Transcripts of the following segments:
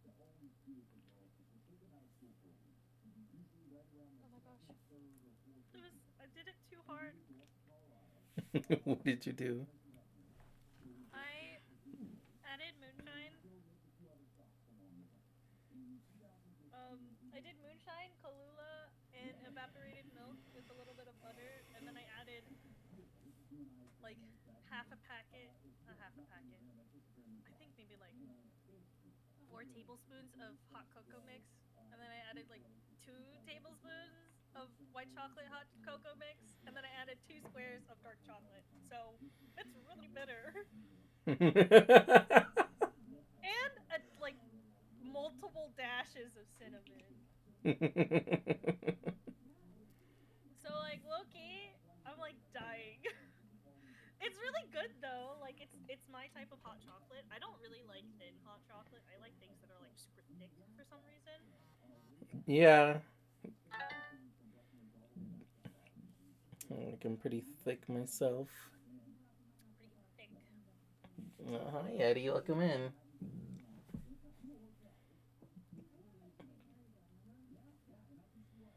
Oh my gosh. I did it too hard. What did you do? I added moonshine. I did moonshine, Kahlua, and evaporated milk with a little bit of butter, and then I added like half a packet, not half a packet. I think maybe like 4 tablespoons of hot cocoa mix, and then I added like 2 tablespoons of white chocolate hot cocoa mix, and then I added 2 squares of dark chocolate. So it's really bitter, and like multiple dashes of cinnamon. So like Loki, I'm like dying. It's really good though. Like it's my type of hot chocolate. I don't really like thin hot chocolate. I like things that are like super thick for some reason. Yeah, like I'm pretty thick myself. Pretty thick. Hi, Eddie. Welcome in. Spam,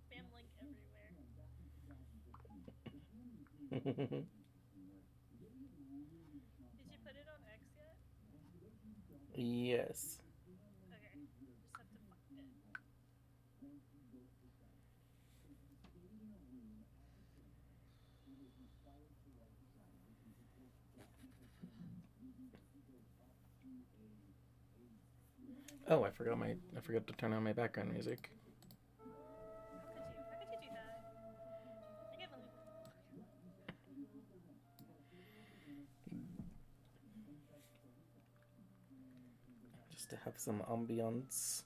spam link everywhere. Did you put it on X yet? Yes. Okay, just have to find it. Oh, I forgot to turn on my background music. How could you? How could you do that? I can't believe. Just to have some ambiance.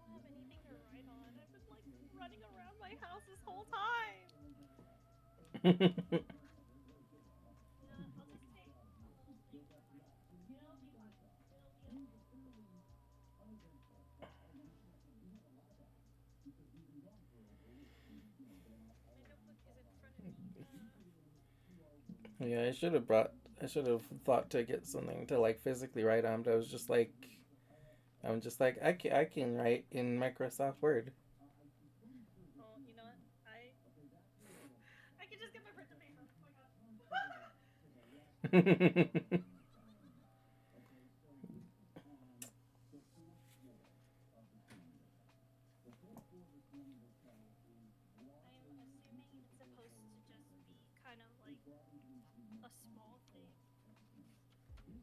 I don't have anything to write on. I've been like running around my house this whole time. Yeah, I'll just take a little thing from my. It'll be okay. My notebook is in front of me. Yeah, I should have thought to get something to like physically write on, but I'm just like I can write in Microsoft Word. Oh, you know what? I can just get my printer paper. Oh my god. I'm assuming it's supposed to just be kind of like a small thing,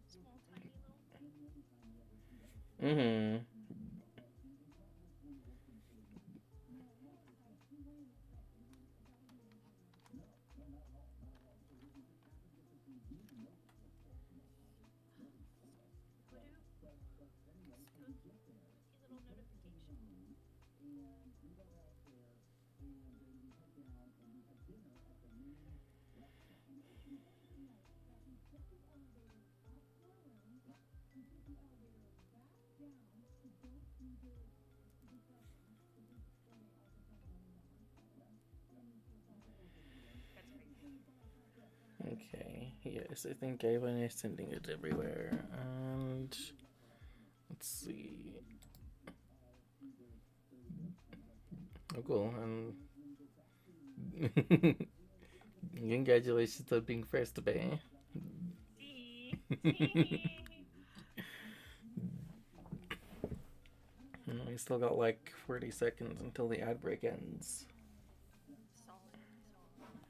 small tiny little thing. Mhm. That's crazy. Okay, yes, I think Gavin is sending it everywhere. And let's see. Oh, cool. And congratulations on being first, Bay. Tee. Tee. We still got like 40 seconds until the ad break ends. Solid. Solid.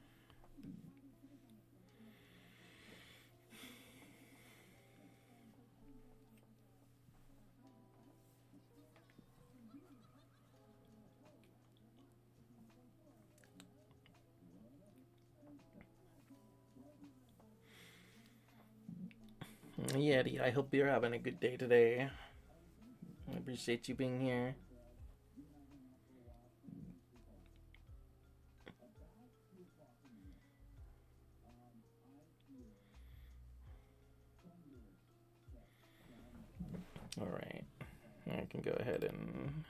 Yeti, I hope you're having a good day today. I appreciate you being here. Alright, I can go ahead and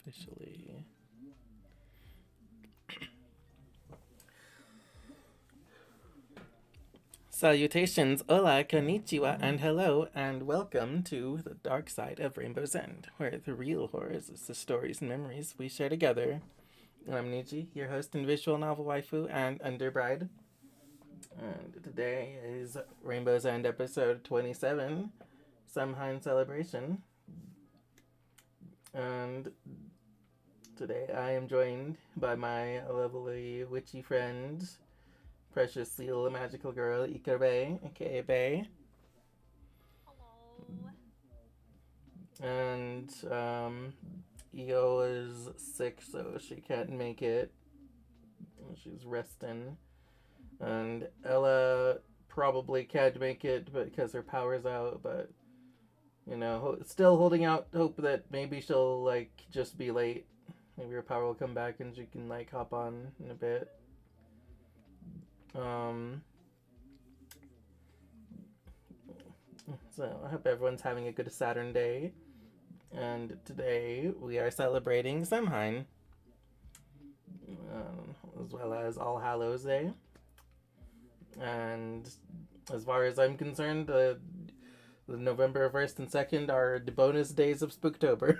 officially. Salutations, hola, konnichiwa, and hello, and welcome to the dark side of Rainbow's End, where the real horrors is the stories and memories we share together. I'm Niji, your host and visual novel waifu and underbride. And today is Rainbow's End episode 27, Samhain Celebration. And today I am joined by my lovely witchy friend, Precious Seal, magical girl, Ikabe, aka Bay. Hello. And Io is sick, so she can't make it. She's resting. And Ella probably can't make it because her power's out, but still holding out hope that maybe she'll like just be late. Maybe her power will come back and she can like hop on in a bit. Um, so I hope everyone's having a good Saturn day. And today we are celebrating Samhain, as well as All Hallows Day. And as far as I'm concerned, the November 1st and 2nd are the bonus days of Spooktober.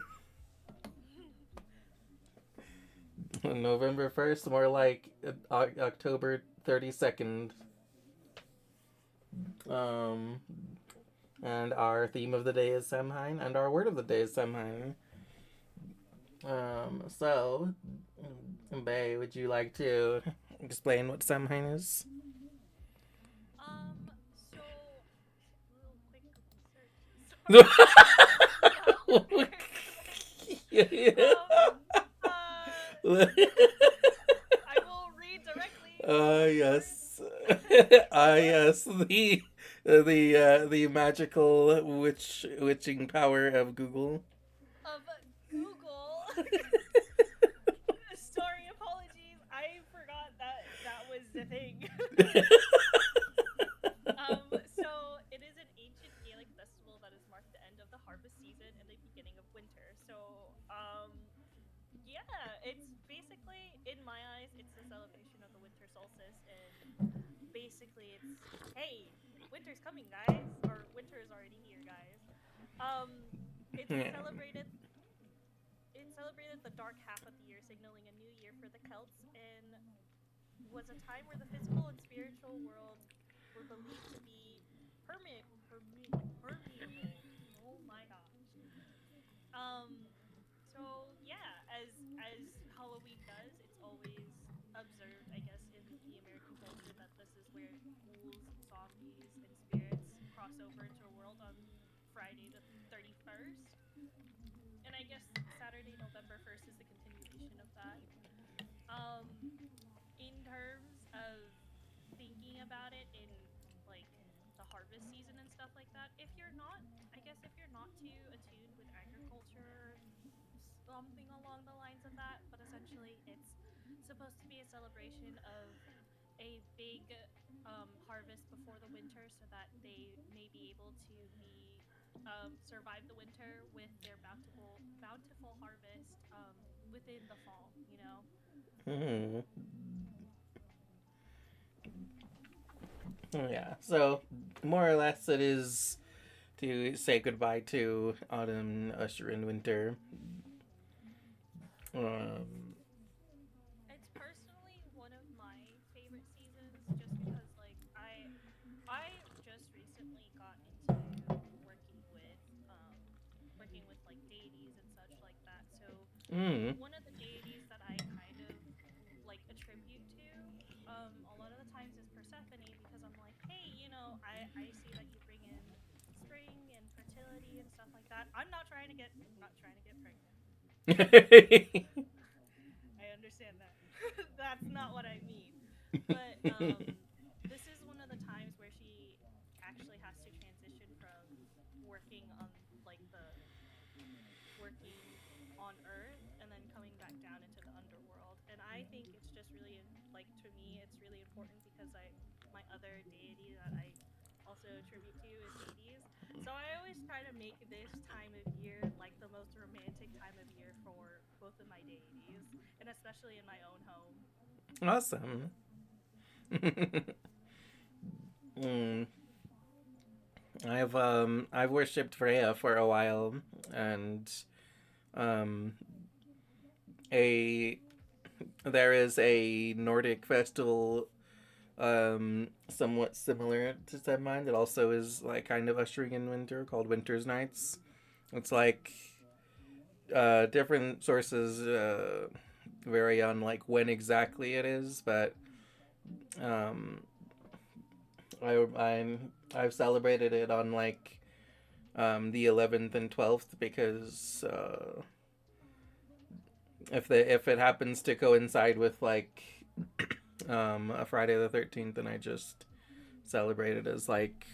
November 1st, more like October 32nd. Um, and our theme of the day is Samhain, and our word of the day is Samhain. So, Bay, would you like to explain what Samhain is? So little quick search. Sorry. Not prepared. I will read directly Yes. from Yes. The magical witching power of Google. of Google. Sorry, apologies. I forgot that was the thing. So it is an ancient Gaelic festival that has marked the end of the harvest season and the beginning of winter. So, yeah, it's basically, in my eyes, it's a celebration of the winter solstice, and basically, it's hey, winter's coming, guys, or winter is already here, guys. Um, it's Yeah. celebrated. It celebrated the dark half of the year, signaling a new year for the Celts, and was a time where the physical and spiritual worlds were believed to be permeable. Oh my gosh. Um, so yeah, as Halloween does, it's always observed, I guess, in the American culture that this is where ghouls, zombies, and spirits cross over into a world on Friday the 31st. And I guess Saturday, November 1st is the continuation of that. Um, in terms of thinking about it in like the harvest season and stuff like that, if you're not, I guess if you're not too attuned with agriculture, something along the lines of that, but essentially it's supposed to be a celebration of a big harvest before the winter so that they may be able to be survive the winter with their bountiful harvest within the fall. You know. Hmm. Yeah. So more or less, it is to say goodbye to autumn, usher in winter. Um, It's personally one of my favorite seasons just because I just recently got into working with like deities and such like that. So mm, one of the deities that I kind of like attribute to a lot of the times is Persephone because I'm like, hey, I see that you bring in spring and fertility and stuff like that. I'm not trying to get pregnant. I understand that. That's not what I mean. But this is one of the times where she actually has to transition from working on like the working on Earth and then coming back down into the underworld. And I think it's just really like to me, it's really important because I my other deity that I also attribute to is Hades. So I always try to make this time of year like the most romantic time of year for both of my deities, and especially in my own home. awesome. mm. I've worshipped Freya for a while, and um a there is a Nordic festival somewhat similar to Samhain that also is like kind of ushering in winter called Winter's Nights. It's like different sources vary on like when exactly it is, but um, I've celebrated it on like the 11th and 12th because if it happens to coincide with like a Friday the 13th, then I just celebrate it as like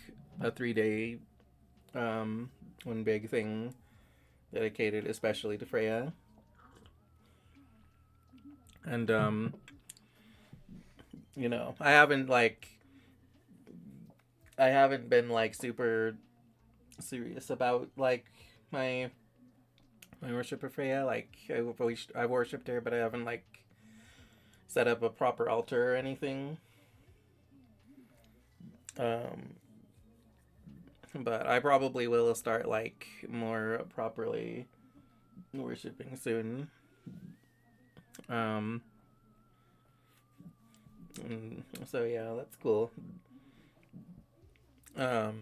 a 3 day um, one big thing dedicated especially to Freya. And I haven't been like super serious about like my my worship of Freya. Like I've worshipped her, but I haven't like set up a proper altar or anything. Um, but I probably will start like more properly worshiping soon. Um, so yeah, that's cool. Um,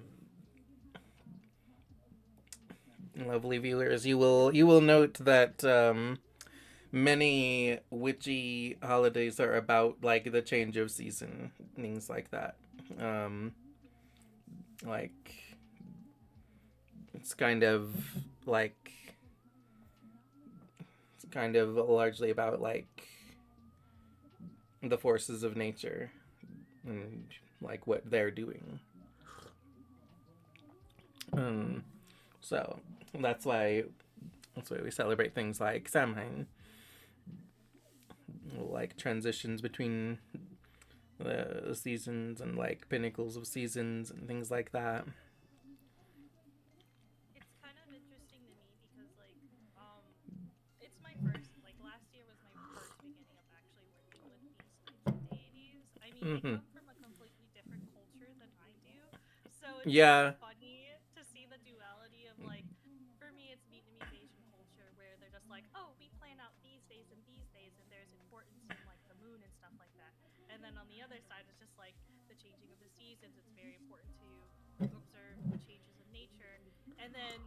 Lovely viewers, you will note that many witchy holidays are about like the change of season, things like that. Um, like it's like kind of largely about like the forces of nature and like what they're doing. Um, so that's why we celebrate things like Samhain, like transitions between the seasons and like pinnacles of seasons and things like that. It's kind of interesting to me because um it's my first like last year was my first beginning of actually working with these types of deities. I mean, they Mm-hmm. come from a completely different culture than I do. So it's kind of Yeah. funny to see the duality of like for me it's Vietnamese Asian culture where they're just like, "Oh, we plan out these days and there's importance in like the moon and stuff like that." And then on the other side it's just like the changing of the seasons. It's very important to observe the changes of nature. And then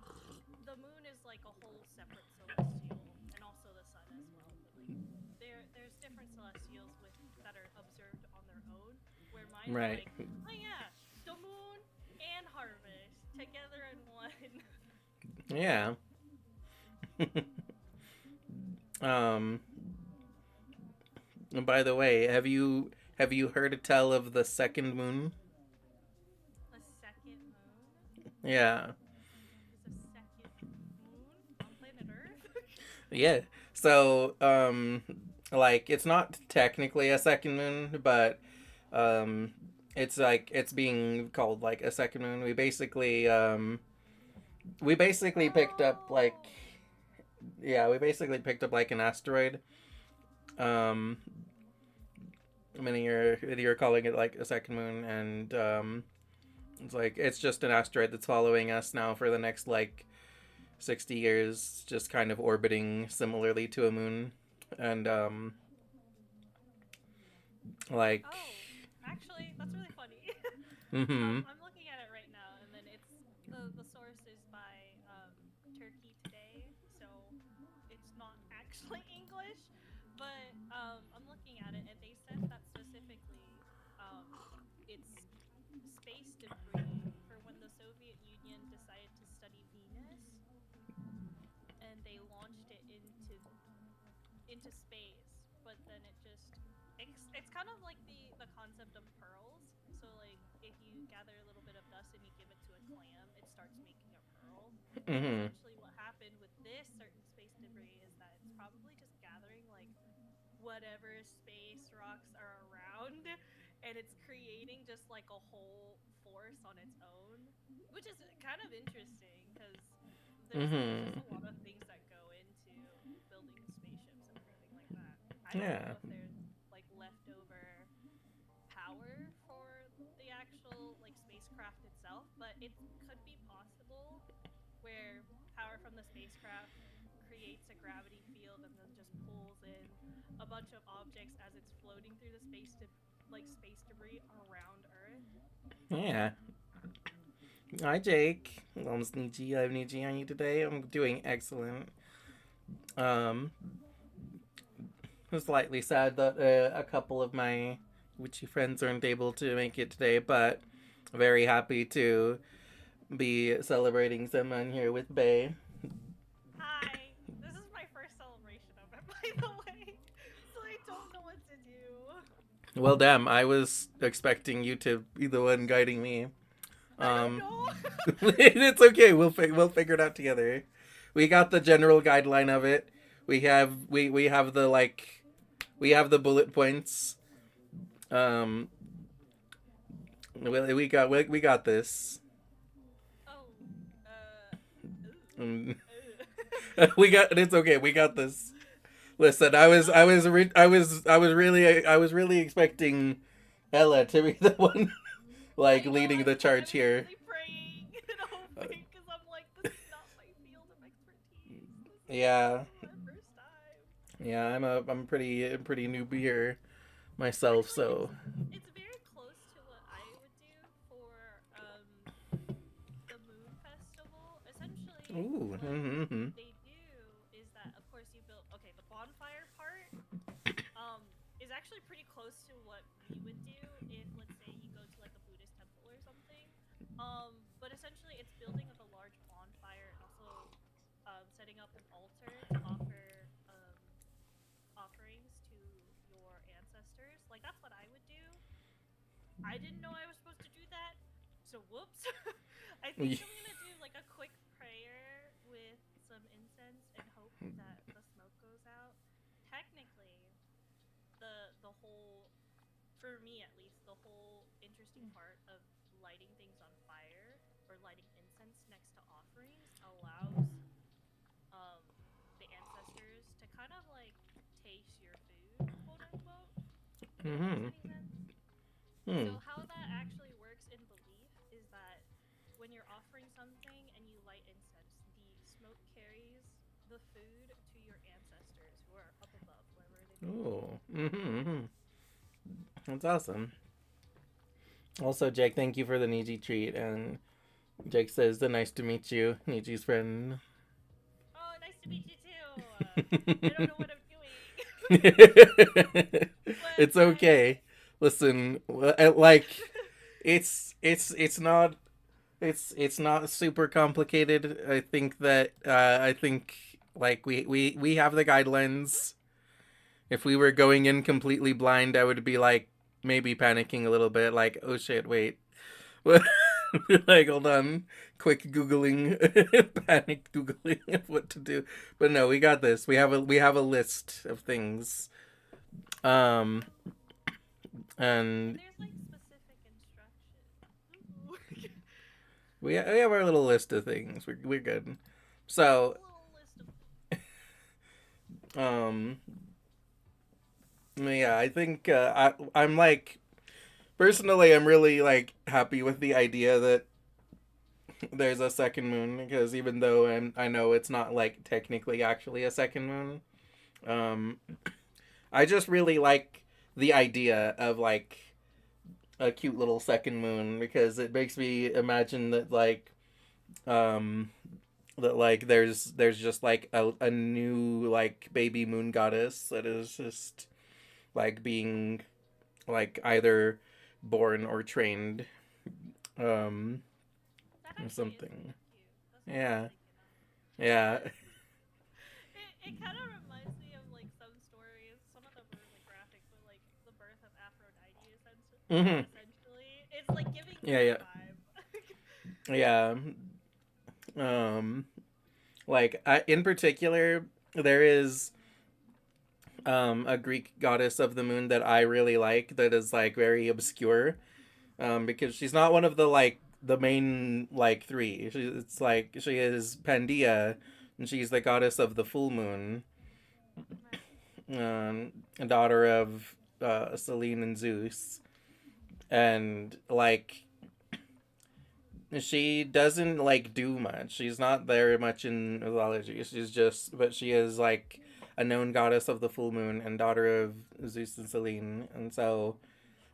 the moon is like a whole separate celestial, and also the sun as well. But like, there's different celestials with that are observed on their own. Where mine are Right. like, oh yeah, the moon and harvest together in one. Yeah. um. By the way, have you heard tell of the second moon? A second moon. Yeah. There's a second moon on planet Earth. Yeah. So like it's not technically a second moon, but Um, it's like it's being called like a second moon. We basically picked up like Oh. yeah, we basically picked up like an asteroid. Um, many are calling it like a second moon, and it's like it's just an asteroid that's following us now for the next like 60 years, just kind of orbiting similarly to a moon, and like Oh, actually, that's really funny. mm-hmm. I'm looking at it right now, and then the source is by Turkey Today, so it's not actually English, but I'm looking at it, and they said that specifically, um, it's space debris for when the Soviet Union decided to study Venus, and they launched it into space, but then it's kind of like the concept of pearls. So like if you gather a little bit of dust and you give it to a clam, it starts making a pearl. Mm-hmm. Essentially what happened with this certain space debris is that it's probably just gathering like whatever space rocks are around and it's creating just like a whole force on its own, which is kind of interesting cuz there's just Mm-hmm. a lot of things that go into building spaceships and everything like that. I don't Yeah. know if there's like leftover power for the actual like spacecraft itself, but it could be possible where power from the spacecraft creates a gravity field and then just pulls in a bunch of objects as it's floating through the space debris around Earth. Yeah. Hi, Jake. I'm Sneezy. I'm Nietzsche on you today. I'm doing excellent. Um, I'm slightly sad that a couple of my witchy friends aren't able to make it today, but very happy to be celebrating Samhain here with Bay. Hi, this is my first celebration of it, by the way, so I don't know what to do. Well, damn, I was expecting you to be the one guiding me. I don't Um, know. it's okay. We'll figure it out together. We got the general guideline of it. We have the like we have the bullet points. Um, we got this. Oh, Um, ooh. we got it's okay. We got this. Listen, I was really expecting Ella to be the one like I know, leading I the was charge here. literally praying and hoping because I'm like, this is not my field of expertise. This is Yeah, my first time. yeah. I'm pretty newbie here myself. Actually, So. it's very close to what I would do for the Moon Festival. Essentially, Ooh. what Mm-hmm. they do is that, of course, you build. Okay, the bonfire part is actually pretty close to what we would do if, let's say, you go to like a Buddhist temple or something. But essentially, it's building of a large bonfire and also setting up an altar to offer offerings to your ancestors. Like that's what I would do. I didn't know I was supposed to do that, so whoops. I think I'm gonna do like a quick prayer with some incense and hope that the smoke goes out. Technically, the whole for me at least, the whole interesting part of lighting things on fire or lighting incense next to offerings allows um the ancestors to kind of like taste your food, quote unquote, if that makes Mm-hmm. any sense. Hmm. So how that actually works in belief is that when you're offering something and you light incense, the smoke carries the food to your ancestors who are up above, wherever they may be. Oh. Mm-hmm. That's awesome. Also, Jake, thank you for the Niji treat. And Jake says, "The nice to meet you, Niji's friend." Oh, nice to meet you too. I don't know what I'm doing, but It's okay. Listen, like it's not it's not super complicated. I think like we have the guidelines. If we were going in completely blind, I would be like maybe panicking a little bit, like, oh shit, wait. Like, hold on. Quick Googling, panic Googling of what to do. But no, we got this. We have a list of things. Um And There's like specific instructions. Ooh. we have our little list of things. We're good. So, Little list of um, yeah, I think I'm like personally, I'm really like happy with the idea that there's a second moon because even though I know it's not like technically actually a second moon, um, I just really like the idea of like a cute little second moon because it makes me imagine um that like there's just like a new like baby moon goddess that is just like being like either born or trained um that or actually is something. really cute. That's what I was Yeah. thinking of. Yeah. It kind of reminds me of like some stories. Some of them were like graphic, but like the birth of Aphrodite, Mhm. essentially, it's like giving me Yeah, that yeah. vibe. Yeah. Um like in particular there is a Greek goddess of the moon that I really like that is like very obscure because she's not one of the like the main like three. It's like she is Pandia, and she's the goddess of the full moon, Right. a daughter of Selene and Zeus, and like she doesn't like do much. She's not very much in mythology. She's just, but she is like a known goddess of the full moon and daughter of Zeus and Selene, and so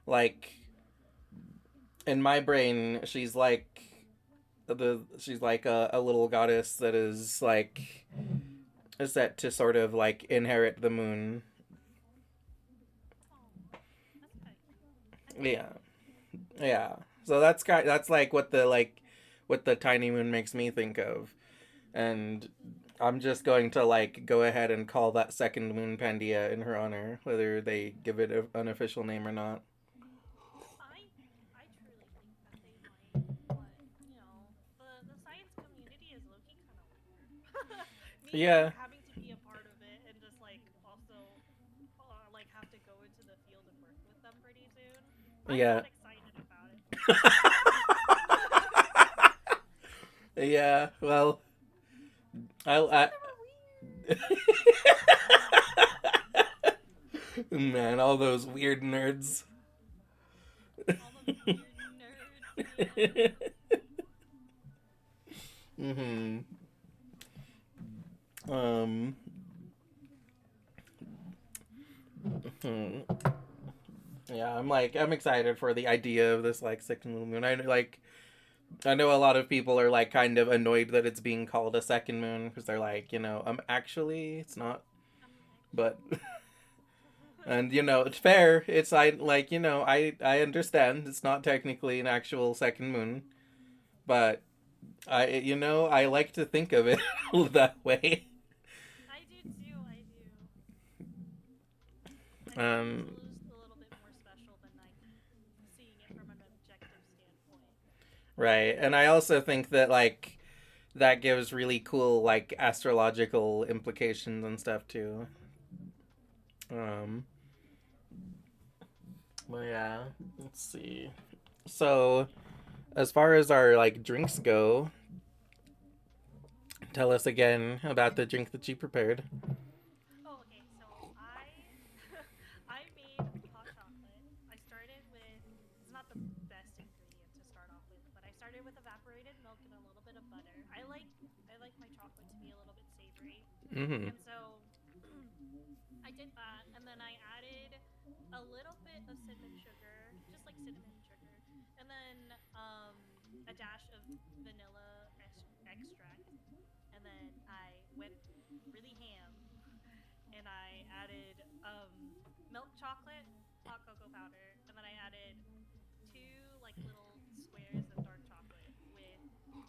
like in my brain, she's like a little goddess that is like set to sort of like inherit the moon. Oh, that's kind of cute. I can see Yeah, that. yeah. So that's like what the tiny moon makes me think of, and I'm just going to like go ahead and call that second moon Pandia in her honor, whether they give it an official name or not. I I truly think that they might, but you know, the science community is low key kind of weird. Me like Yeah, having to be a part of it and just like also like have to go into the field and work with them pretty soon. I'm yeah, not excited about it. yeah. Well, Some of I them are weird. man, all those weird nerds. All those weird nerds, man. hmm Um. hmm. Yeah, I'm excited for the idea of this like second little moon. I know a lot of people are like kind of annoyed that it's being called a second moon because they're like actually it's not, but Actually. and it's fair. It's I like I understand it's not technically an actual second moon, but I like to think of it that way. I do too. I do. I think it's Um, a little bit more special than like seeing it from an objective standpoint. right, and I also think that like that gives really cool like astrological implications and stuff too. Um, well, yeah. Let's see. So, as far as our like drinks go, tell us again about the drink that you prepared. Oh, okay. So I made hot chocolate. I started with it's not the best ingredient to start off with, but I started with evaporated milk and a little bit of butter. I like my chocolate to be a little bit savory. Mm-hmm. And so I did that, and then I added a little bit of cinnamon sugar, just like cinnamon sugar, and then a dash of vanilla extract, and then I went really ham, and I added milk chocolate, hot cocoa powder, and then I added two like little squares of dark chocolate with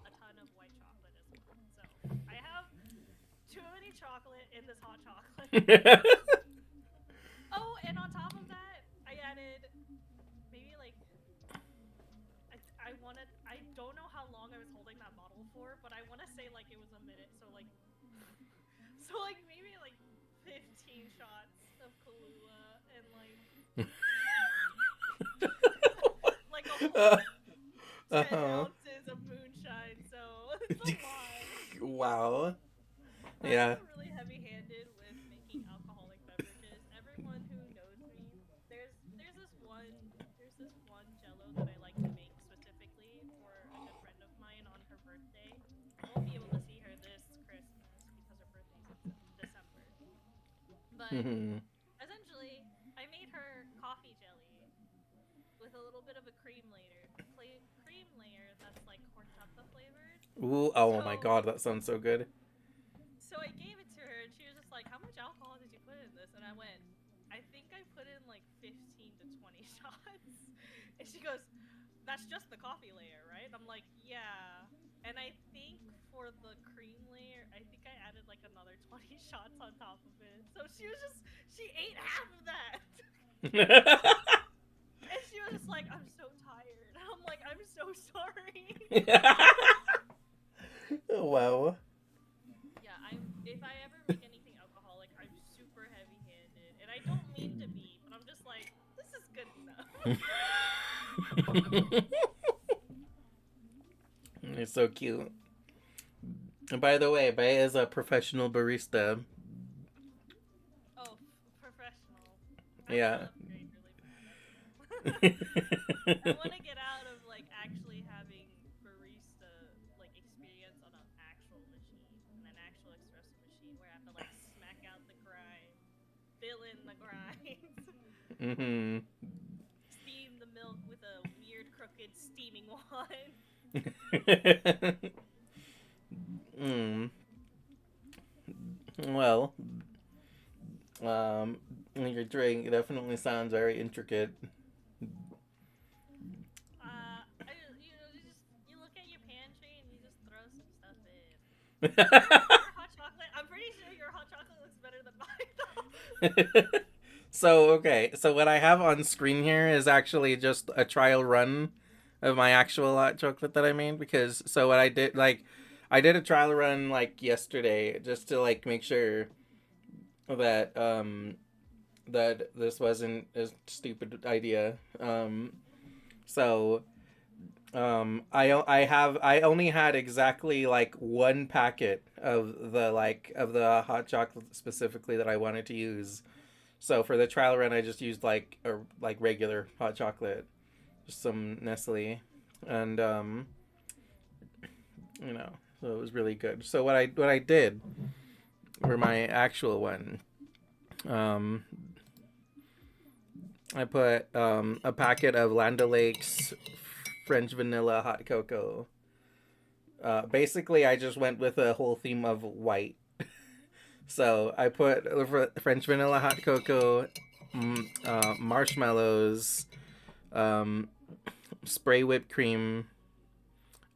a ton of white chocolate as well. So I have too many chocolate in this hot chocolate. Oh, and on top of that, I added maybe like I wanted I don't know how long I was holding that bottle for, but I want to say like it was a minute. So like maybe like 15 shots of Kahlua and like Uh, 10 uh-huh. ounces of moonshine, so it's a lot. Wow. I Yeah. am really heavy-handed with making alcoholic beverages. Everyone who knows me, there's this one Jello that I like to make specifically for a good friend of mine on her birthday. I won't be able to see her this Christmas because her birthday's in December. But Mhm. essentially, I made her coffee jelly with a little bit of a cream layer that's like horchata flavored. Ooh, oh my So god, that sounds so good. so I gave it to her, and she was just like, "How much alcohol did you put in this?" And I went, "I think I put in like 15 to 20 shots." And she goes, "That's just the coffee layer, right?" I'm like, "Yeah." And I think for the cream layer, I think I added like another 20 shots on top of it. So she ate half of that. And she was just like, "I'm so tired." I'm like, "I'm so sorry." Wow. Yeah, if I ever make anything alcoholic, I'm super heavy-handed, and I don't mean to be, but I'm just like, this is good enough. It's so cute. And by the way, Bay is a professional barista. Oh, professional. I'm an Yeah. 11th grade really bad. I don't know. I want to get out of like actually having barista like experience on an actual machine, and an actual espresso machine where I have to like smack out the grind, fill in the grinds, Mm-hmm. steam the milk with a weird crooked steaming wand. mm. Well, your drink definitely sounds very intricate. You look at your pantry and you just throw some stuff in. Your hot chocolate. I'm pretty sure your hot chocolate looks better than mine, though. So, okay, so what I have on screen here is actually just a trial run of my actual hot chocolate that I made. Because, so what I did, like, I did a trial run, like, yesterday just to, like, make sure that, that this wasn't a stupid idea. So, I only had exactly like one packet of the hot chocolate specifically that I wanted to use. So for the trial run, I just used like a like regular hot chocolate, just some Nestle, and you know, so it was really good. So what I did for my actual one, um, I put a packet of Land O'Lakes French vanilla hot cocoa. Basically, I just went with a whole theme of white. So I put French vanilla hot cocoa, marshmallows, um, spray whipped cream,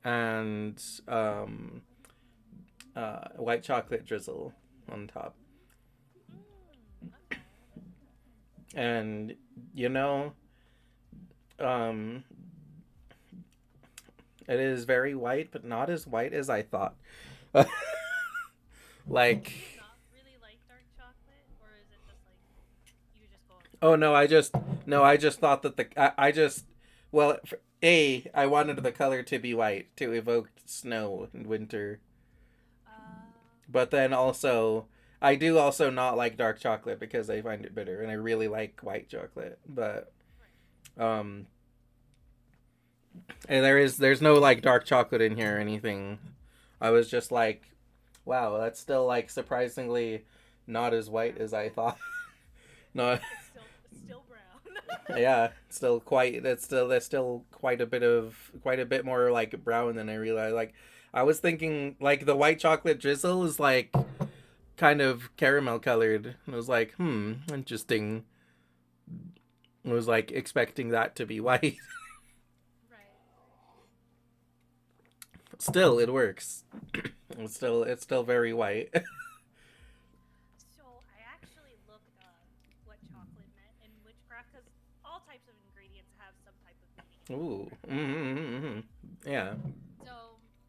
and white chocolate drizzle on top. Okay. And you know, um, it is very white, but not as white as I thought. Do you Like, not really like dark chocolate, or is it just like you just go oh strong no, white? I just thought that I just, well, I wanted the color to be white to evoke snow and winter. But then also, I do also not like dark chocolate because I find it bitter, and I really like white chocolate. But Right. um, and there's no like dark chocolate in here or anything. I was just like, wow, that's still like surprisingly not as white as Brown. I thought. No, It's still brown. yeah, still quite. There's still quite a bit more like brown than I realized. Like, I was thinking like the white chocolate drizzle is like kind of caramel colored. I was like, interesting. I was like expecting that to be white. Right. Right. Still, it works. It's still very white. So I actually looked up what chocolate meant in witchcraft because all types of ingredients have some type of meaning in Ooh. witchcraft, right? Mm-hmm. Yeah. So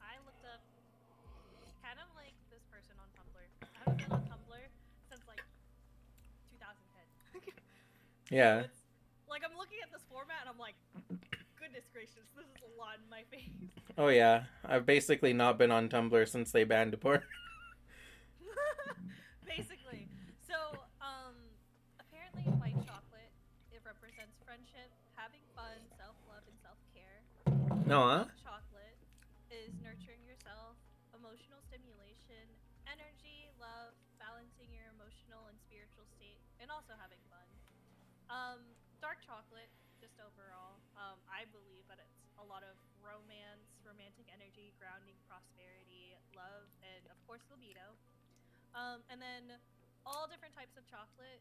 I looked up kind of like this person on Tumblr. I haven't been on Tumblr since like 2010. So Yeah. it's like I'm looking at this format and I'm like, good goodness gracious, this is a lot in my face. Oh yeah, I've basically not been on Tumblr since they banned porn. Basically. So, apparently white chocolate, it represents friendship, having fun, self-love, and self-care. No, Milk chocolate is nurturing yourself, emotional stimulation, energy, love, balancing your emotional and spiritual state, and also having fun. Dark chocolate, just overall, I believe that it's a lot of romance, romantic energy, grounding, prosperity, love, and of course libido. And then all different types of chocolate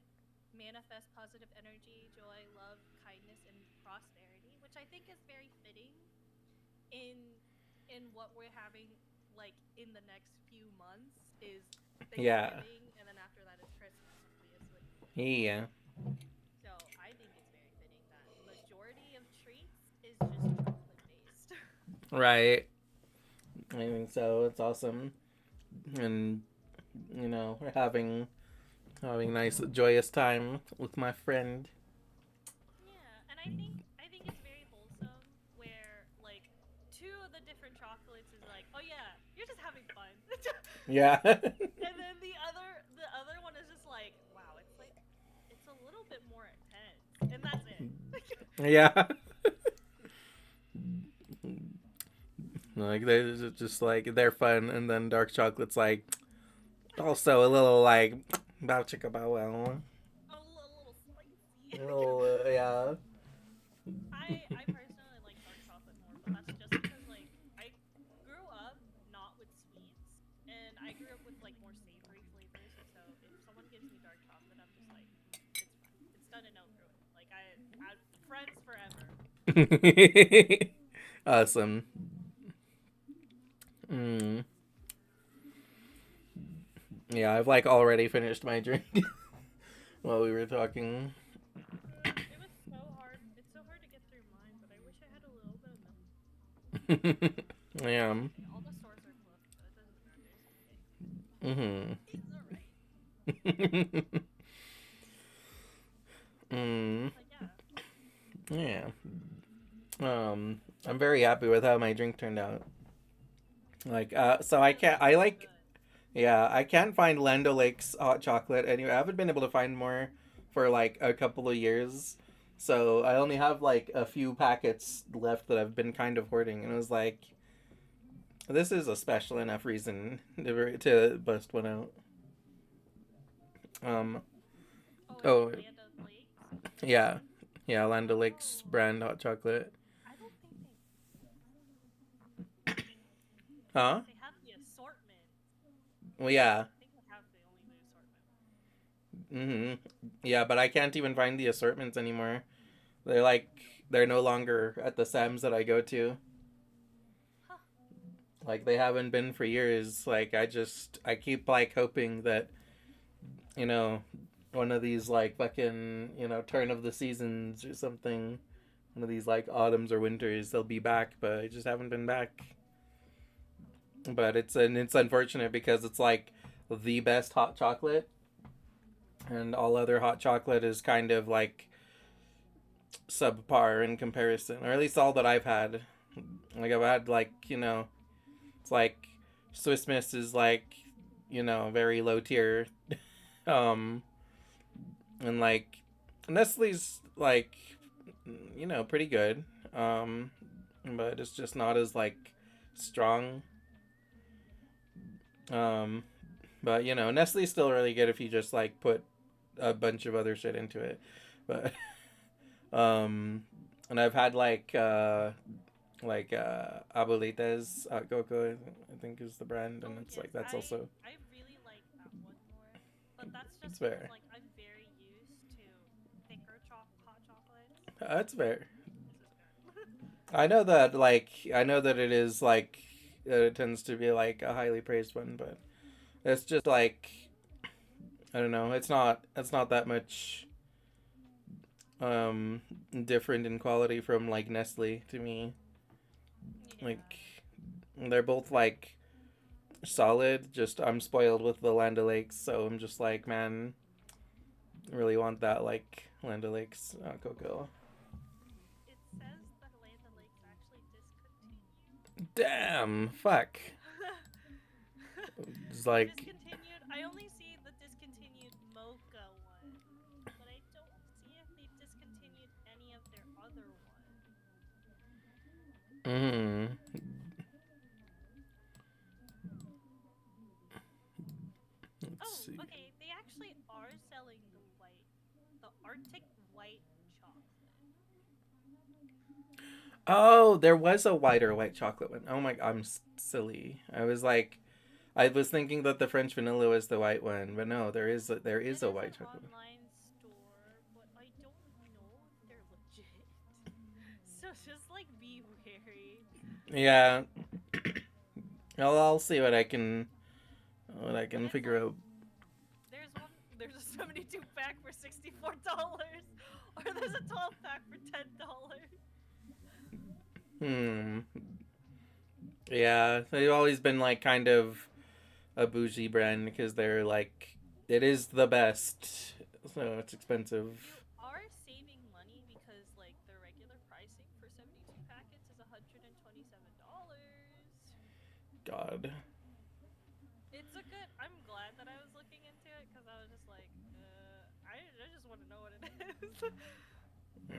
manifest positive energy, joy, love, kindness, and prosperity, which I think is very fitting in what we're having like in the next few months is yeah, Thanksgiving, and then after that is Christmas, obviously. yeah, So I think it's very fitting that majority of treats is just chocolate based. right. I think so. It's awesome, and we're having nice, joyous time with my friend. Yeah, and I think it's very wholesome where like two of the different chocolates is like, oh yeah, you're just having fun, Yeah, and then the other one is just like, wow, it's like it's a little bit more intense, and that's it. yeah. Like they're just like they're fun, and then dark chocolate's like also a little like bow chicka bow wow. A little spicy. A little yeah. I personally like dark chocolate more, but that's just because like I grew up not with sweets, and I grew up with like more savory flavors. So if someone gives me dark chocolate, I'm just like, it's fine, it's done and over with. Like I friends forever. Awesome. Mm. Yeah, I've like already finished my drink while we were talking. It was so hard. It's so hard to get through mine, but I wish I had a little bit of milk. Yeah. Okay, all the stores are closed, so it doesn't matter. It's okay. Mhm. It's alright. Mm. But yeah. Yeah. I'm very happy with how my drink turned out. Like, so I It can't. looks I like. good. Yeah, I can't find Land O'Lakes hot chocolate anywhere. I haven't been able to find more for like a couple of years. So I only have like a few packets left that I've been kind of hoarding, and it was like, this is a special enough reason to bust one out. Um. Oh, is it Oh, Land of Lakes? yeah, yeah, Land O'Lakes Oh, brand hot chocolate. I don't think Huh? they have the assortment. Well, yeah. I think they have the only the assortment. Yeah, but I can't even find the assortments anymore. They're like they're no longer at the Sam's that I go to. Huh. Like they haven't been for years. Like I keep like hoping that you know one of these like fucking turn of the seasons or something. One of these like autumns or winters they'll be back, but I just haven't been back. But it's unfortunate because it's like the best hot chocolate, and all other hot chocolate is kind of like subpar in comparison, or at least all that I've had. Like I've had like it's like Swiss Miss is like very low tier, um, and like Nestle's like pretty good, um, but it's just not as like strong. Um, but Nestle's still really good if you just like put a bunch of other shit into it, but um, and I've had Abuelita's Coco, I think is the brand, and Oh it's yes, like that's also I really like that one more, but that's it's just because fair. like I'm very used to thicker hot chocolates. It's fair. This is good. I know that it is like it tends to be like a highly praised one, but it's just like I don't know. It's not that much um different in quality from like Nestle to me. Yeah. Like they're both like solid. Just I'm spoiled with the Land O'Lakes, so I'm just like, man, I really want that like Land O'Lakes cocoa. It says the Land Damn, fuck. It's like, Discontinued. I only see the discontinued mocha one, but I don't see if they've discontinued any of their other ones. mm, let's Oh, see. okay. They actually are selling the Arctic white chocolate. Oh, there was a whiter white chocolate one. Oh my, I'm silly. I was thinking that the French vanilla was the white one, but no, there It is a is an white chocolate one. online store, but I don't know if they're legit. So just like be wary. Yeah, I'll see what I But can it's figure like out. there's a 72 pack for $64, or there's a 12 pack for $10. Hmm. Yeah, they've always been like kind of a bougie brand because they're like it is the best, so it's You expensive. are saving money because like the regular pricing for 72 packets is $127. God. It's a good. I'm glad that I was looking into it because I was just like, I just want to know what it is.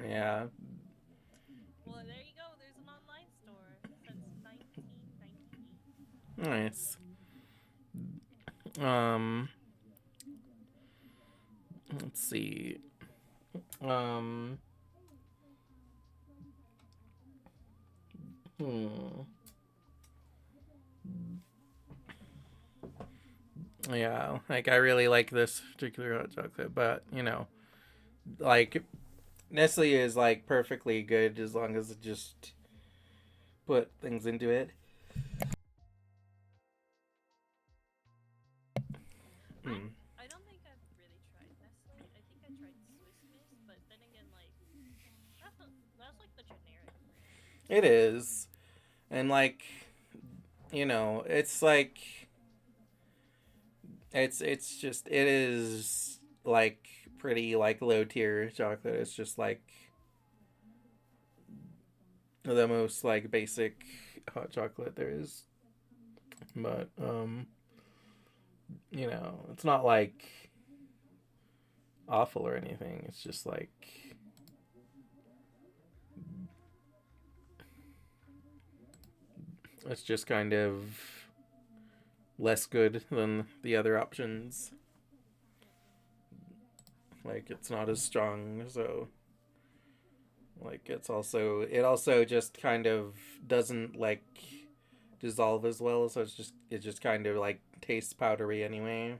Yeah. Well, there you go. There's an online store since 1998. Nice. Um. Let's see. Um. Hmm. Yeah. Like I really like this particular hot chocolate, but like Nestle is like perfectly good as long as it just put things into it. I Hmm. I don't think I've really tried Nestle. I think I tried Swiss Miss, but then again, like that's like the generic brand. It is, and like it's like it's just it is like pretty like low tier chocolate. It's just like the most like basic hot chocolate there is, but it's not like awful or anything. It's just like it's just kind of less good than the other options. Like it's not as strong, so like it also just kind of doesn't like dissolve as well, so it just kind of like tastes powdery anyway.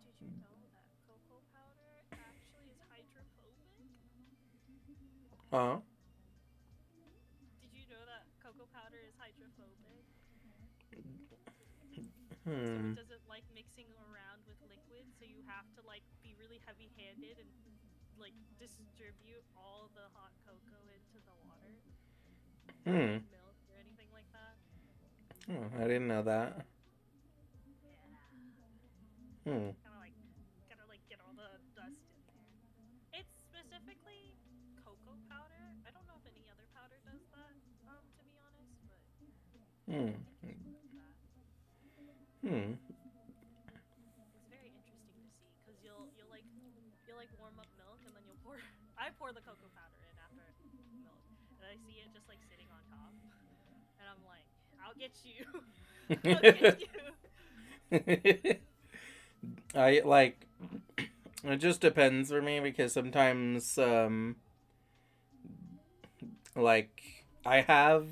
Did you know that cocoa powder actually is hydrophobic? Huh? Did you know that cocoa powder is hydrophobic? So Hmm. it doesn't like mixing around with liquid, so you have to like be really heavy-handed and like distribute all the hot cocoa into the water. Not Hmm. like milk or anything like that. Oh, I didn't know that. Yeah. Hmm. Gotta like get all the dust in there. It's specifically cocoa powder. I don't know if any other powder does that, to be honest, but Hmm. I think this one does that. Hmm. It's very interesting to see because you'll like warm up milk and then you'll pour. I pour the cocoa powder in after milk, and I see it just like sitting on top, and I'm like, I'll get you, I'll get you. I like it just depends for me because sometimes like I have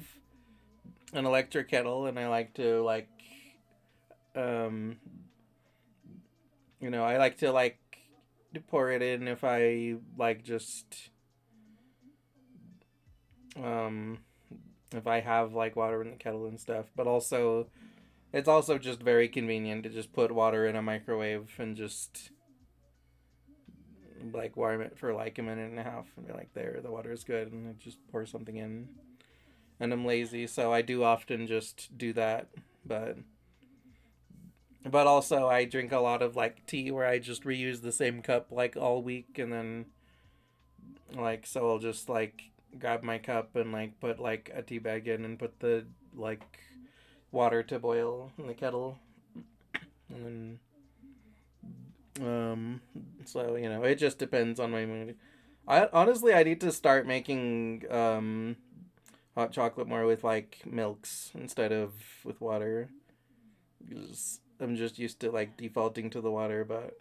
an electric kettle and I like to um I like to pour it in if I like just um if I have like water in the kettle and stuff, but also it's also just very convenient to just put water in a microwave and just like warm it for like a minute and a half and be like, there, the water is good, and I just pour something in. And I'm lazy, Yeah. so I do often just do that. But also I drink a lot of like tea where I just reuse the same cup like all week, and then like so I'll just like grab my cup and like put like a tea bag in and put the like water to boil in the kettle, and um, so it just depends on my mood. I honestly I need to start making hot chocolate more with like milks instead of with water, because I'm just used to like defaulting to the water, but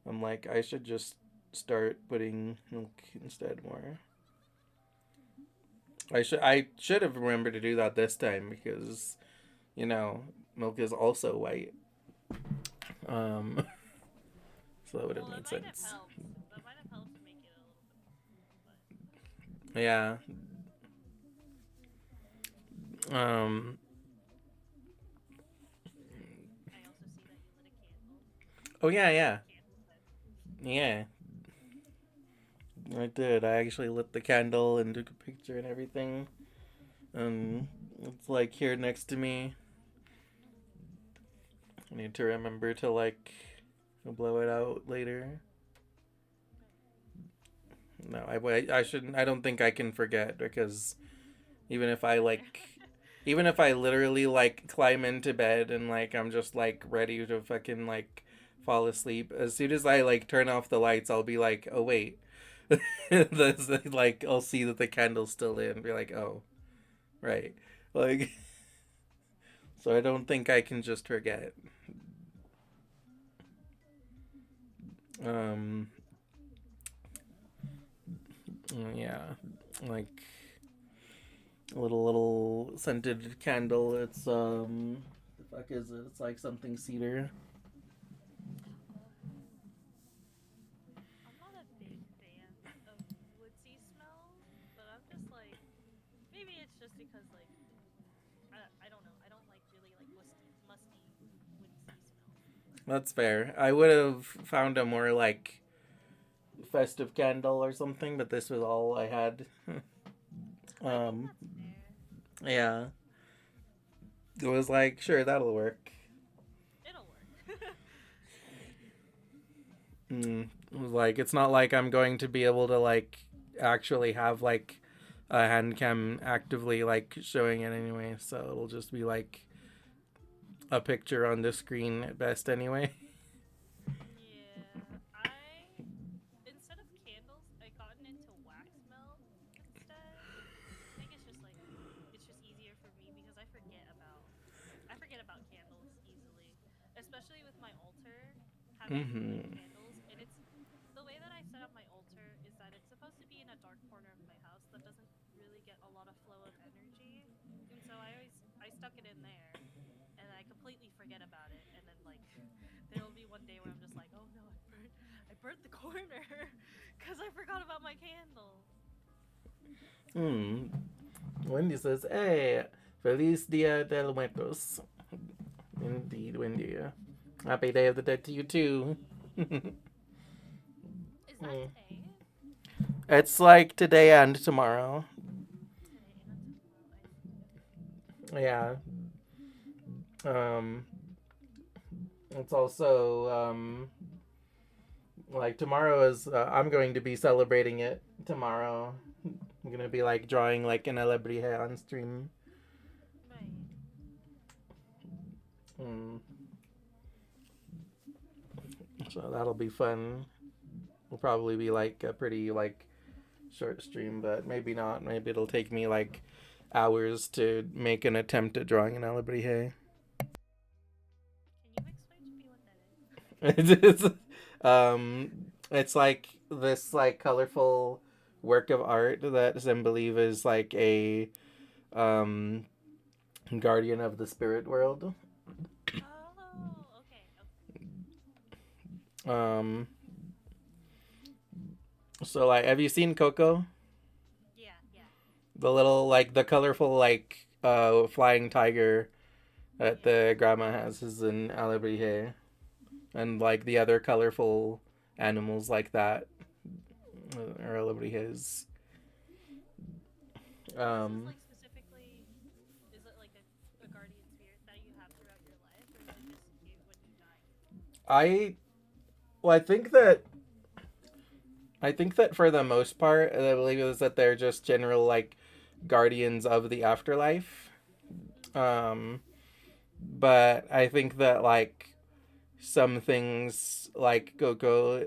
I'm like I should just start putting milk instead more. I should have remembered to do that this time because you know milk is also white. Um, so that would have Well, that made might have sense. helped. That might have helped to make it a little bit more, but Yeah. Um. I also see that you lit a candle. Oh yeah, How's yeah, your candle lit? yeah. I did. I actually lit the candle and took a picture and everything. It's like here next to me. I need to remember to like blow it out later. No, I shouldn't. I don't think I can forget because even if I Fair. like, even if I literally like climb into bed and like I'm just like ready to fucking like fall asleep, as soon as I like turn off the lights, I'll be like, oh wait, that's like I'll see that the candle's still lit and be like, oh right, like so I don't think I can just forget. Um, yeah, like a little scented candle. It's the fuck is it? It's like something cedar. I'm not a big fan of woodsy smells, but I'm just like maybe it's just because like I don't know. I don't like really like musty woodsy smells. But That's fair. I would have found a more like festive candle or something, but this was all I had. I think um, that's fair. yeah, it was like sure that'll work. It'll work. It was like it's not like I'm going to be able to like actually have like a hand cam actively like showing it anyway, so it'll just be like a picture on the screen at best anyway. Yeah, I instead of candles, I gotten into wax melt instead. I think it's just easier for me because I forget about candles easily, especially with my altar having like Mm-hmm. candles. And it's the way that I set up my altar is that it's supposed to be in a dark corner of my house that doesn't really get a lot of flow of energy. And so I stuck it in there and I completely forget about it, and then like there will be one day where I'm just like, "Oh no, I burnt the corner cuz I forgot about my candle." Hmm. Wendy says, "Hey, Feliz Dia del Muertos." Indeed, Wendy. Happy Day of the Dead to you too. Is that today? It's like today and tomorrow. Today and tomorrow, I see. Okay. Yeah. Um. It's also like tomorrow is. I'm going to be celebrating it tomorrow. I'm gonna be like drawing like an alebrije on stream. Right. Mm. So that'll be fun. Will probably be like a pretty like short stream, but maybe not. Maybe it'll take me like hours to make an attempt at drawing an alebrije. Can you explain to me what that is? it's, it's like this like colorful work of art that some believe is like a um guardian of the spirit world. Oh, okay. Okay. Um, so like, have you seen Coco? Yeah, yeah. The little like the colorful like flying tiger that Yeah. the grandma has is an alebrije, and like the other colorful animals like that are alebrijes. This is Um, like specifically is it like a guardian spirit that you have throughout your life, or is it just when you die? I well, I think that I think that for the most part, I believe is that they're just general like guardians of the afterlife. Um, but I think that like some things like Coco,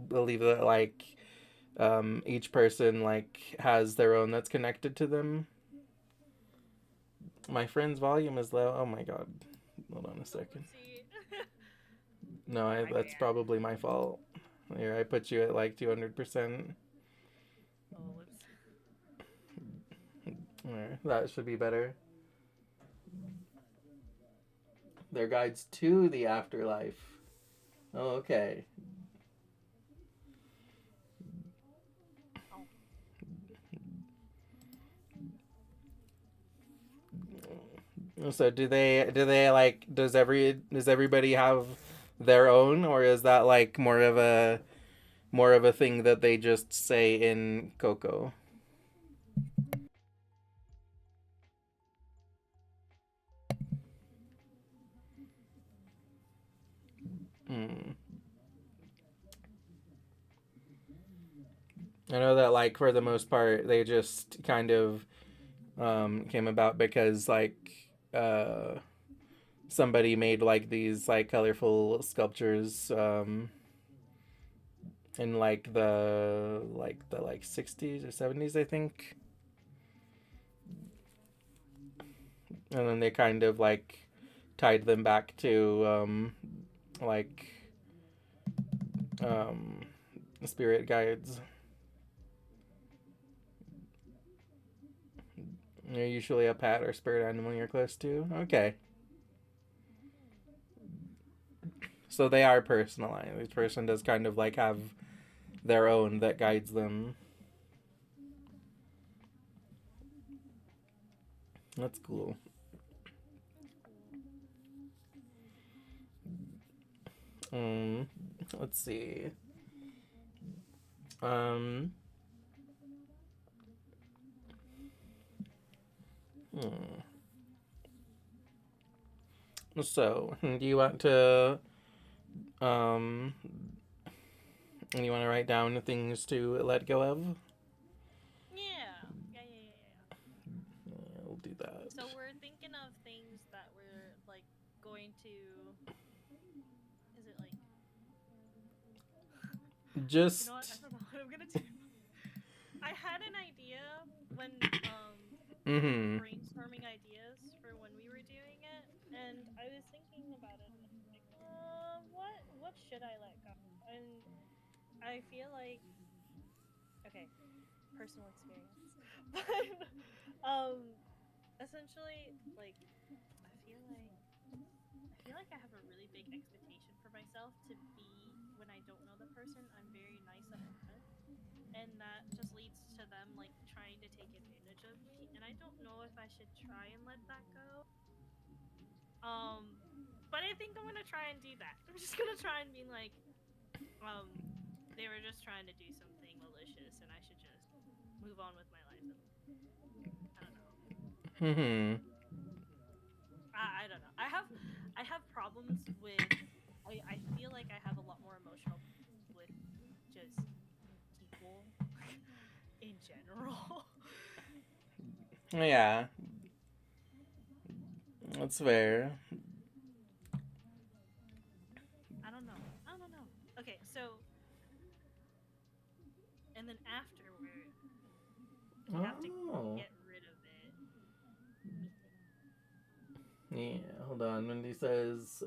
believe that like each person like has their own that's connected to them. My friend's volume is low. Oh my god. Hold on a second. Oopsie. No, My that's bad. probably my fault. Here, I put you at like 200%. Oh, whoops. There, that should be better. Their guides to the afterlife. Oh, okay. Oh. So do they like does everybody have their own, or is that like more of a thing that they just say in Coco? Hmm. I know that like for the most part they just kind of came about because like uh somebody made like these like colorful sculptures in like 60s or 70s, I think. And then they kind of like tied them back to like um spirit guides. You're usually a pet or spirit animal you're close to. Okay. So they are personalized. Each person does kind of like have their own that guides them. That's cool. That's cool. Um, let's see. Um, hmm. So, do you want to um, do you want to write down things to let go of? Yeah. Yeah, yeah, yeah, yeah. Yeah, we'll do that. So we're thinking of things that we're like going to. Is it like? You know what? I Just. don't know what I'm gonna do. I had an idea when Mm-hmm. brainstorming ideas for when we were doing it, and I was thinking about it, and I was like, what should I let go? And I feel like okay, personal experience, but um, essentially, like I feel like I have a really big expectation for myself to be when I don't know the person. I'm very nice up front, and that just leads to them like trying to take advantage of me. And I don't know if I should try and let that go. But I think I'm gonna try and do that. I'm just gonna try and be like, they were just trying to do something malicious, and I should just move on with my life. And I don't know. Mm-hmm. I don't know. I have problems with. I feel like I have a lot more emotional with just people in general. Yeah, that's fair. I don't know. I don't know. Okay, so and then afterward, we have to Oh. get rid of it. Let me think. Yeah, hold on. Wendy says,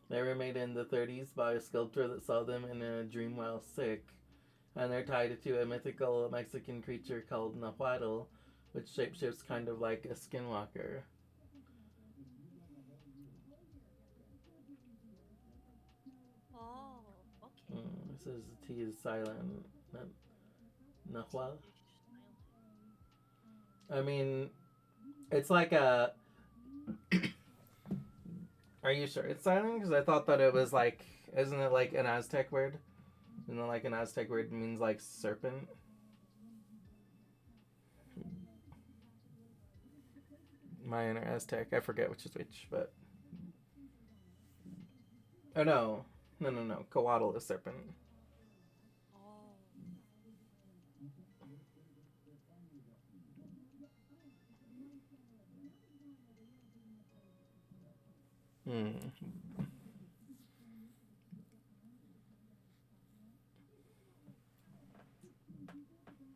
they were made in the 30s by a sculptor that saw them in a dream while sick. And they're tied to a mythical Mexican creature called Nahuatl, which shapeshifts kind of like a skinwalker. Oh, okay. This is T is silent. T Nahuatl. is silent. I mean, it's like a. Are you sure it's silent? Because I thought that it was like. Isn't it like an Aztec word? Isn't it like an Aztec word means like serpent? Mayan or Aztec. I forget which is which, but. Oh no. No. Coatl is serpent. Oh. Hmm.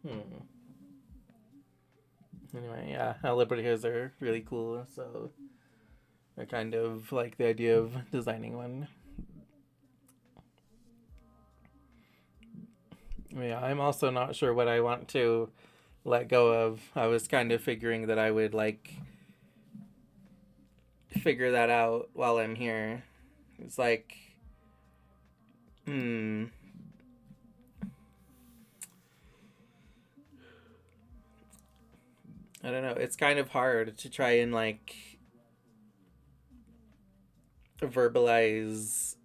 Hmm. Anyway, yeah, Liberties are really cool, so I kind of like the idea of designing one. Yeah, I'm also not sure what I want to let go of. I was kind of figuring that I would like figure that out while I'm here. It's like, hmm. I don't know. It's kind of hard to try and like verbalize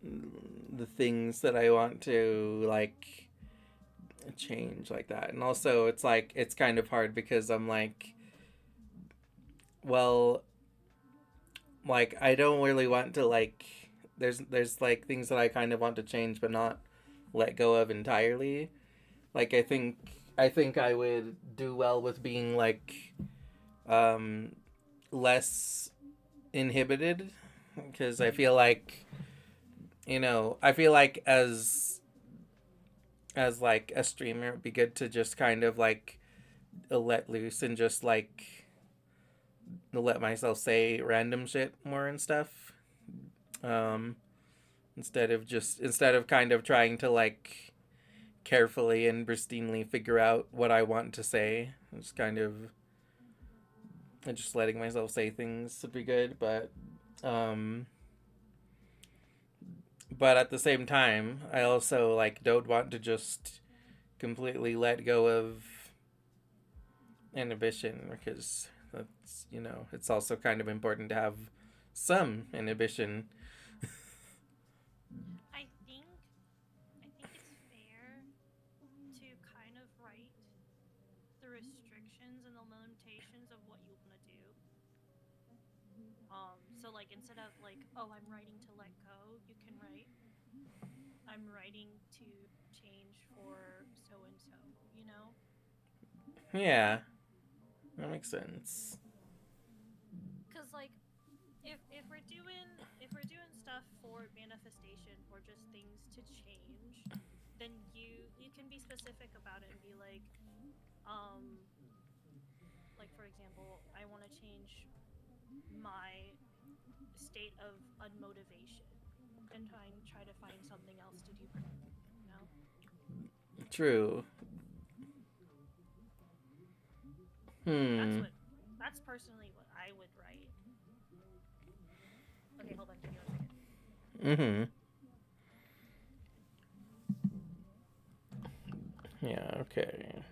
the things that I want to like change like that. And also it's like it's kind of hard because I'm like, well, like I don't really want to like there's like things that I kind of want to change but not let go of entirely. Like I think I would do well with being like um less inhibited because I feel like I feel like as like a streamer it'd be good to just kind of like let loose and just like let myself say random shit more and stuff. Um instead of kind of trying to like carefully and pristinely figure out what I want to say. It's kind of just letting myself say things would be good, um but at the same time, I also like don't want to just completely let go of inhibition because that's it's also kind of important to have some inhibition. I think it's fair to kind of write the restrictions and the limitations of what you want to do. So like instead of like, oh, I'm writing to let go, you can write I'm writing to change for so and so, you know? Yeah, that makes sense. Cuz like if we're doing stuff for manifestation or just things to change, then you can be specific about it and be um like for example, I want to change my state of unmotivation and try to find something else to do productive, you know? True. That's Hmm. what that's personally what I would write. Okay, hold on, give me 1 second. Mm-hmm. Yeah, okay.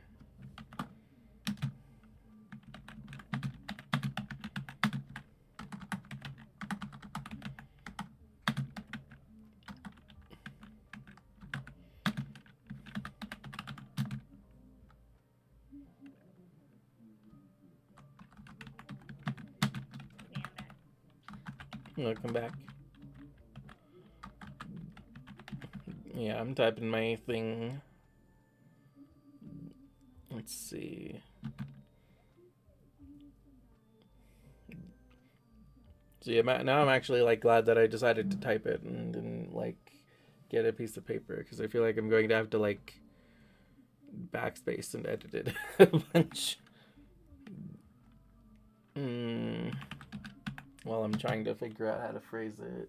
Okay, I'm back. Welcome back. Yeah, I'm typing my thing. Let's see. So yeah, now I'm actually like glad that I decided to type it and didn't like get a piece of paper because I feel like I'm going to have to like backspace and edit it a bunch. Mm, while I'm trying to figure out how to phrase it.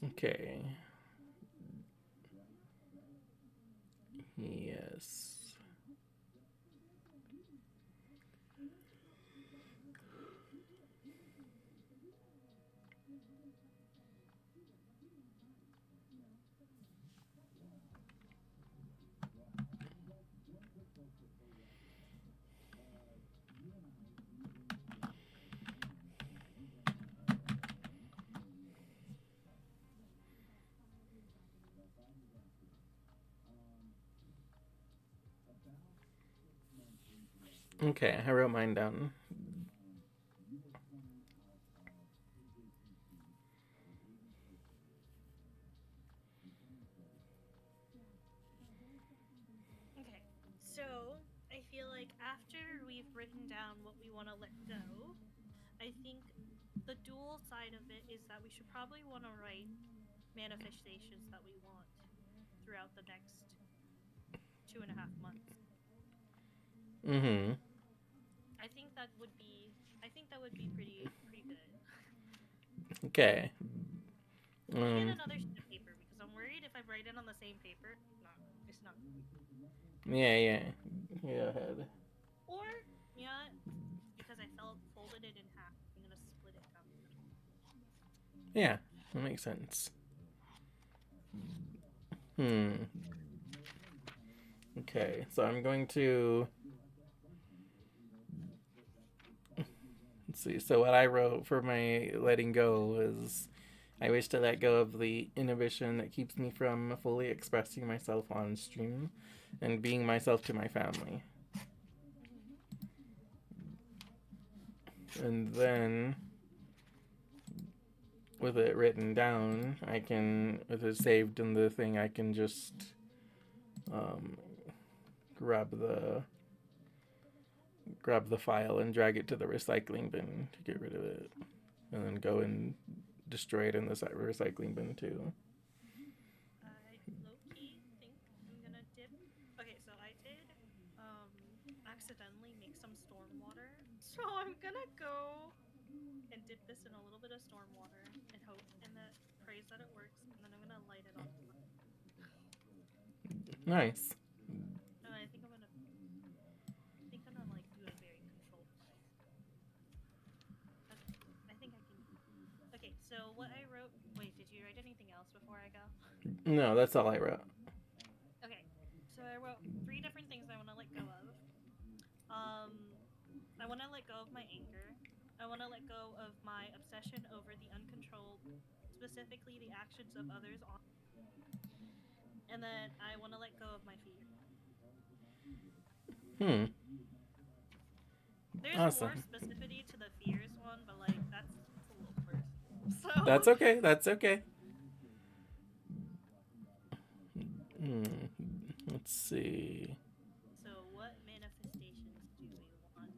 Okay. Yes. Okay, I wrote mine down. Okay, so I feel like after we've written down what we want to let go, I think the dual side of it is that we should probably want to write manifestations that we want throughout the next 2.5 months. Mm-hmm. I think that would be pretty good. Okay. Let me get another sheet of paper because I'm worried if I write it on the same paper, it's not. Yeah, yeah. Yeah, ahead. Or yeah, because I folded it in half. I'm gonna split it down the middle. Yeah, that makes sense. Hmm. Okay, so I'm going to. Let's see. So, what I wrote for my letting go was I wish to let go of the inhibition that keeps me from fully expressing myself on stream and being myself to my family. And then, with it written down, I can, with it saved in the thing, I can just um, grab the file and drag it to the recycling bin to get rid of it, and then go and destroy it in the recycling bin too. I low key think I'm gonna dip. Okay, so I did accidentally make some storm water, so I'm gonna go and dip this in a little bit of storm water and hope and that praise that it works, and then I'm gonna light it on fire. Nice. And I think I'm gonna like do a very controlled fire. Okay, I think I can. Okay, so what I wrote. Wait, did you write anything else before I go? No, that's all I wrote. Okay, so I wrote 3 different things I want to let go of. Um, I want to let go of my anger. I want to let go of my obsession over the uncontrolled, specifically the actions of others on. And then I want to let go of my fear. Hmm. There's more Awesome. specificity to the fears one, but like that's a little personal. So, That's okay. That's okay. Hmm. Let's see. so what manifestations do we want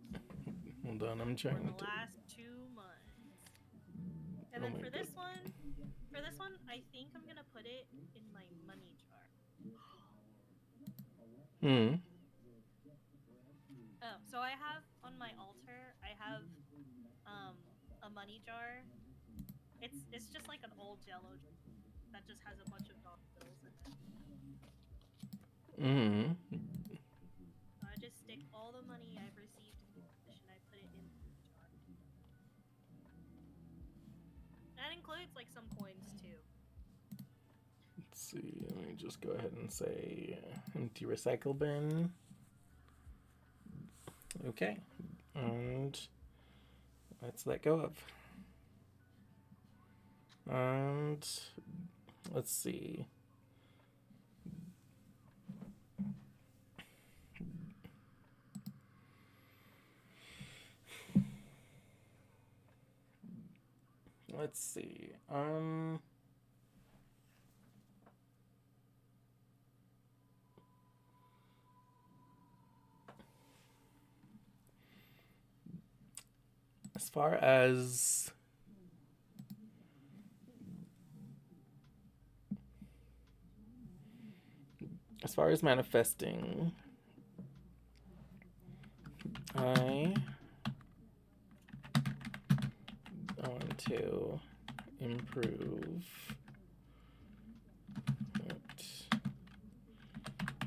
Hold on, I'm for trying the to. last 2 months? And Oh then my god. for this one, I think I'm gonna put it in my money jar. Hmm. Oh, so I have on my altar, I have um a money jar. It's just like an old Jello jar that just has a bunch of dollar bills in it. Hmm. So I just stick all the money I've received in cash and I put it in the money jar. That includes like some coins too. Let's see. Let me just go ahead and say empty recycle bin. Okay. And let's let go of. And let's see. Let's see. As far as manifesting, I want to improve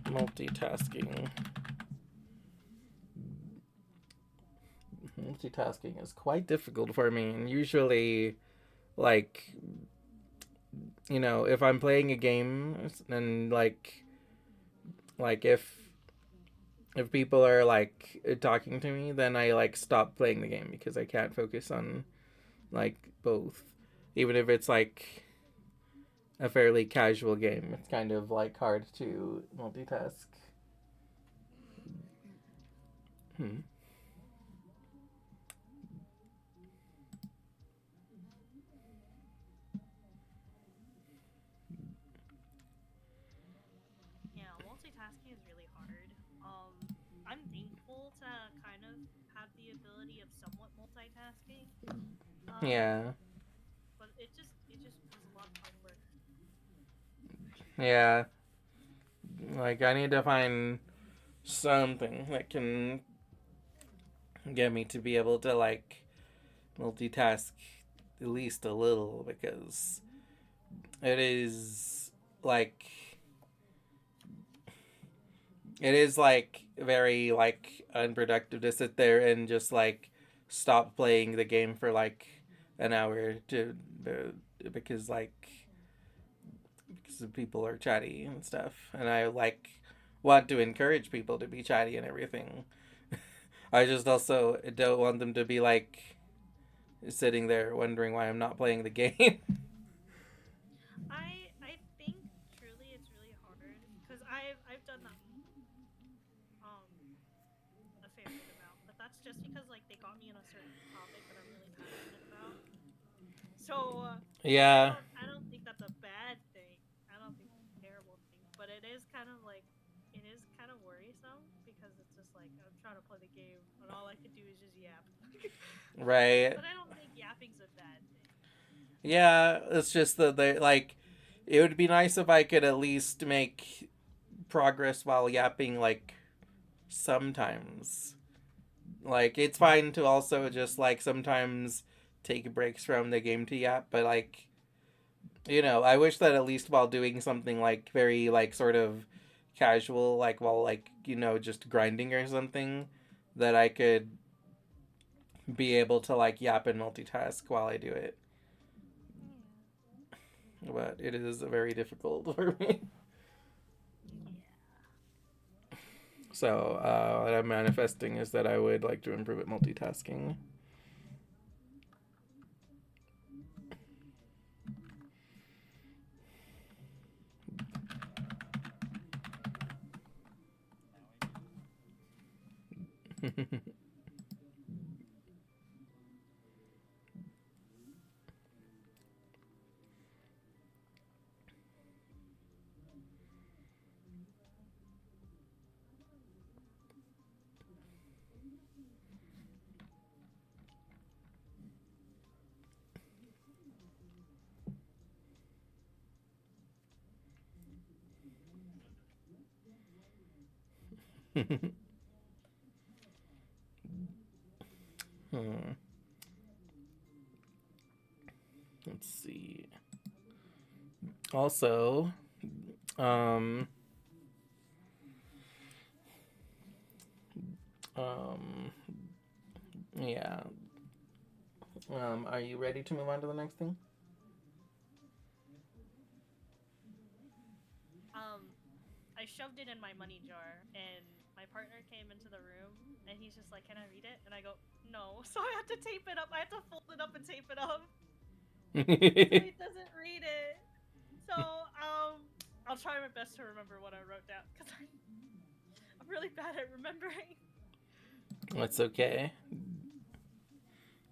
multitasking. Multitasking is quite difficult for me, and usually, like, if I'm playing a game and like if people are like talking to me, then I like stop playing the game because I can't focus on like both, even if it's like a fairly casual game. It's kind of like hard to multitask. Hmm. somewhat multitasking. Yeah. But it just was a lot of hard work. Yeah. Like, I need to find something that can get me to be able to, like, multitask at least a little, because it is, like, very, like, unproductive to sit there and just, like, stop playing the game for, like, an hour to, because, like, because people are chatty and stuff, and I, like, want to encourage people to be chatty and everything. I just also don't want them to be, like, sitting there wondering why I'm not playing the game. I think truly it's really hard because I've done that a fair bit amount, but that's just because like they got me in a certain topic that I'm really passionate about. So Yeah. I don't think that's a bad thing. I don't think it's a terrible thing, but it is kind of like it is kind of worrisome because it's just like I'm trying to play the game and all I could do is just yap. Right. But I don't think yapping's a bad thing. Yeah, it's just that they, like, it would be nice if I could at least make progress while yapping, like, sometimes. Like, it's fine to also just, like, sometimes take breaks from the game to yap, but, like, I wish that at least while doing something, like, very, like, sort of casual, like, while, like, just grinding or something, that I could be able to, like, yap and multitask while I do it. Yeah. But it is very difficult for me. Yeah. So, what I'm manifesting is that I would like to improve at multitasking. Hmm. Let's see. Also, um, um, yeah. Are you ready to move on to the next thing? Um, I shoved it in my money jar, and my partner came into the room, and he's just like, "Can I read it?" And I go, "No." So I had to tape it up. I had to fold it up and tape it up so he doesn't read it. So I'll try my best to remember what I wrote down because I'm really bad at remembering. That's okay.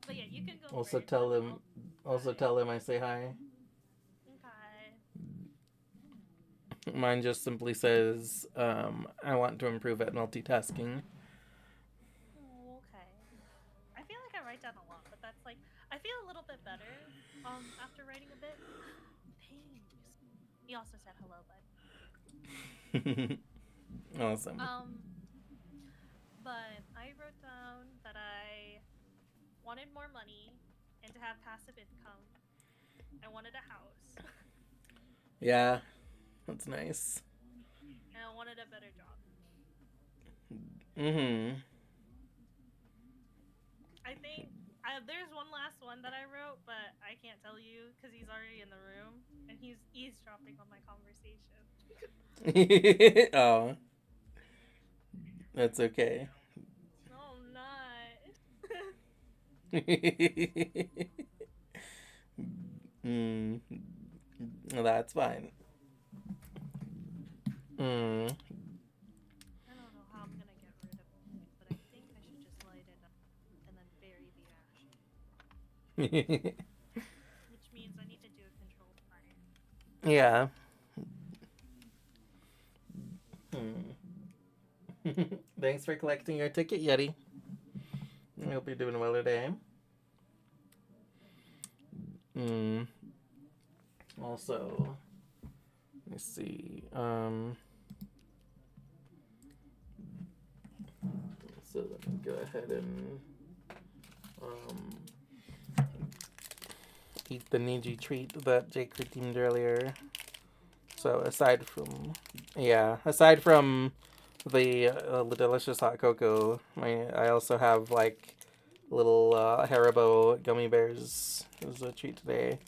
But yeah, you can go Also first, tell and then them. I'll Also try. tell them I say hi. Okay. Mine just simply says, I want to improve at multitasking. Oh, okay. I feel like I write down a lot, but that's like I feel a little bit better after writing a bit. Thanks. He also said hello, bud. Awesome. But I wrote down that I wanted more money and to have passive income. I wanted a house Yeah, that's nice. and I wanted a better job. Mm-hmm. I think there's one last one that I wrote, but I can't tell you because he's already in the room and he's eavesdropping on my conversation. Oh, that's okay. No, I'm not. mm, that's fine. Mm. I don't know how I'm gonna get rid of it, but I think I should just light it up and then bury the ashes, which means I need to do a controlled fire. Yeah. Hmm. Thanks for collecting your ticket, Yeti. I hope you're doing well today. Also, let me see. So let me go ahead and eat the Niji treat that Jake redeemed earlier. So aside from the delicious hot cocoa, I also have like little Haribo gummy bears as a treat today.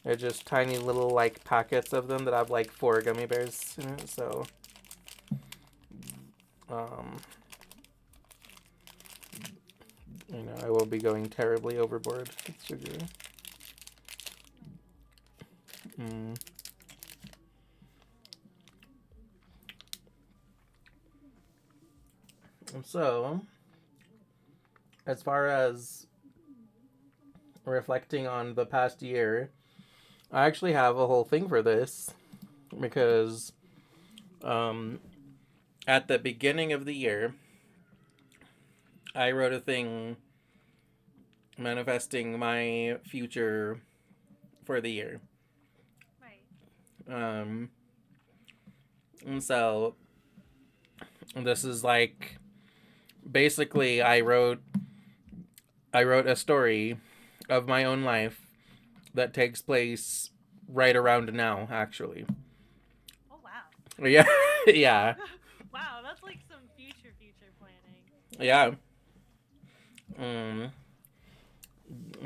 They're just tiny little like packets of them that have like 4 gummy bears in it. So I will be going terribly overboard with sugar. So, as far as reflecting on the past year, I actually have a whole thing for this because at the beginning of the year, I wrote a thing manifesting my future for the year. Right. And so this is like basically I wrote a story of my own life that takes place right around now, actually. Oh wow. Yeah. Yeah. Wow, that's like some future planning. Yeah.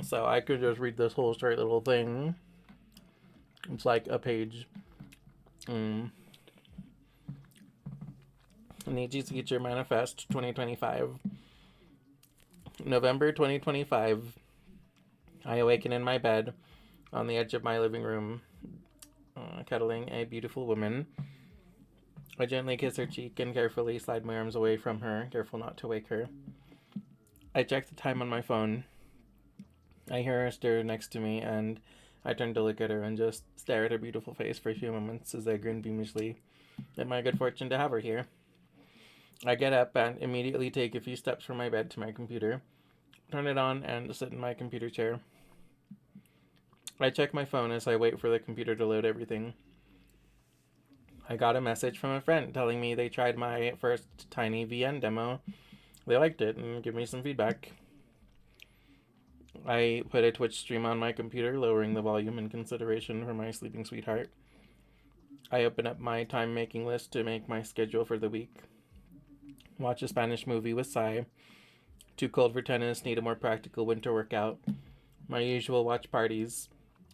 So I could just read this whole straight little thing. It's like a page. Niji's Future Manifest 2025. November 2025. I awaken in my bed on the edge of my living room, cuddling a beautiful woman. I gently kiss her cheek and carefully slide my arms away from her, careful not to wake her. I check the time on my phone. I hear her stir next to me, and I turn to look at her and just stare at her beautiful face for a few moments as I grin beamishly at my good fortune to have her here. I get up and immediately take a few steps from my bed to my computer, turn it on, and sit in my computer chair. I check my phone as I wait for the computer to load everything. I got a message from a friend telling me they tried my first tiny VN demo. They liked it and give me some feedback. I put a Twitch stream on my computer, lowering the volume in consideration for my sleeping sweetheart. I open up my time-making list to make my schedule for the week. Watch a Spanish movie with Sai. Too cold for tennis, need a more practical winter workout. My usual watch parties.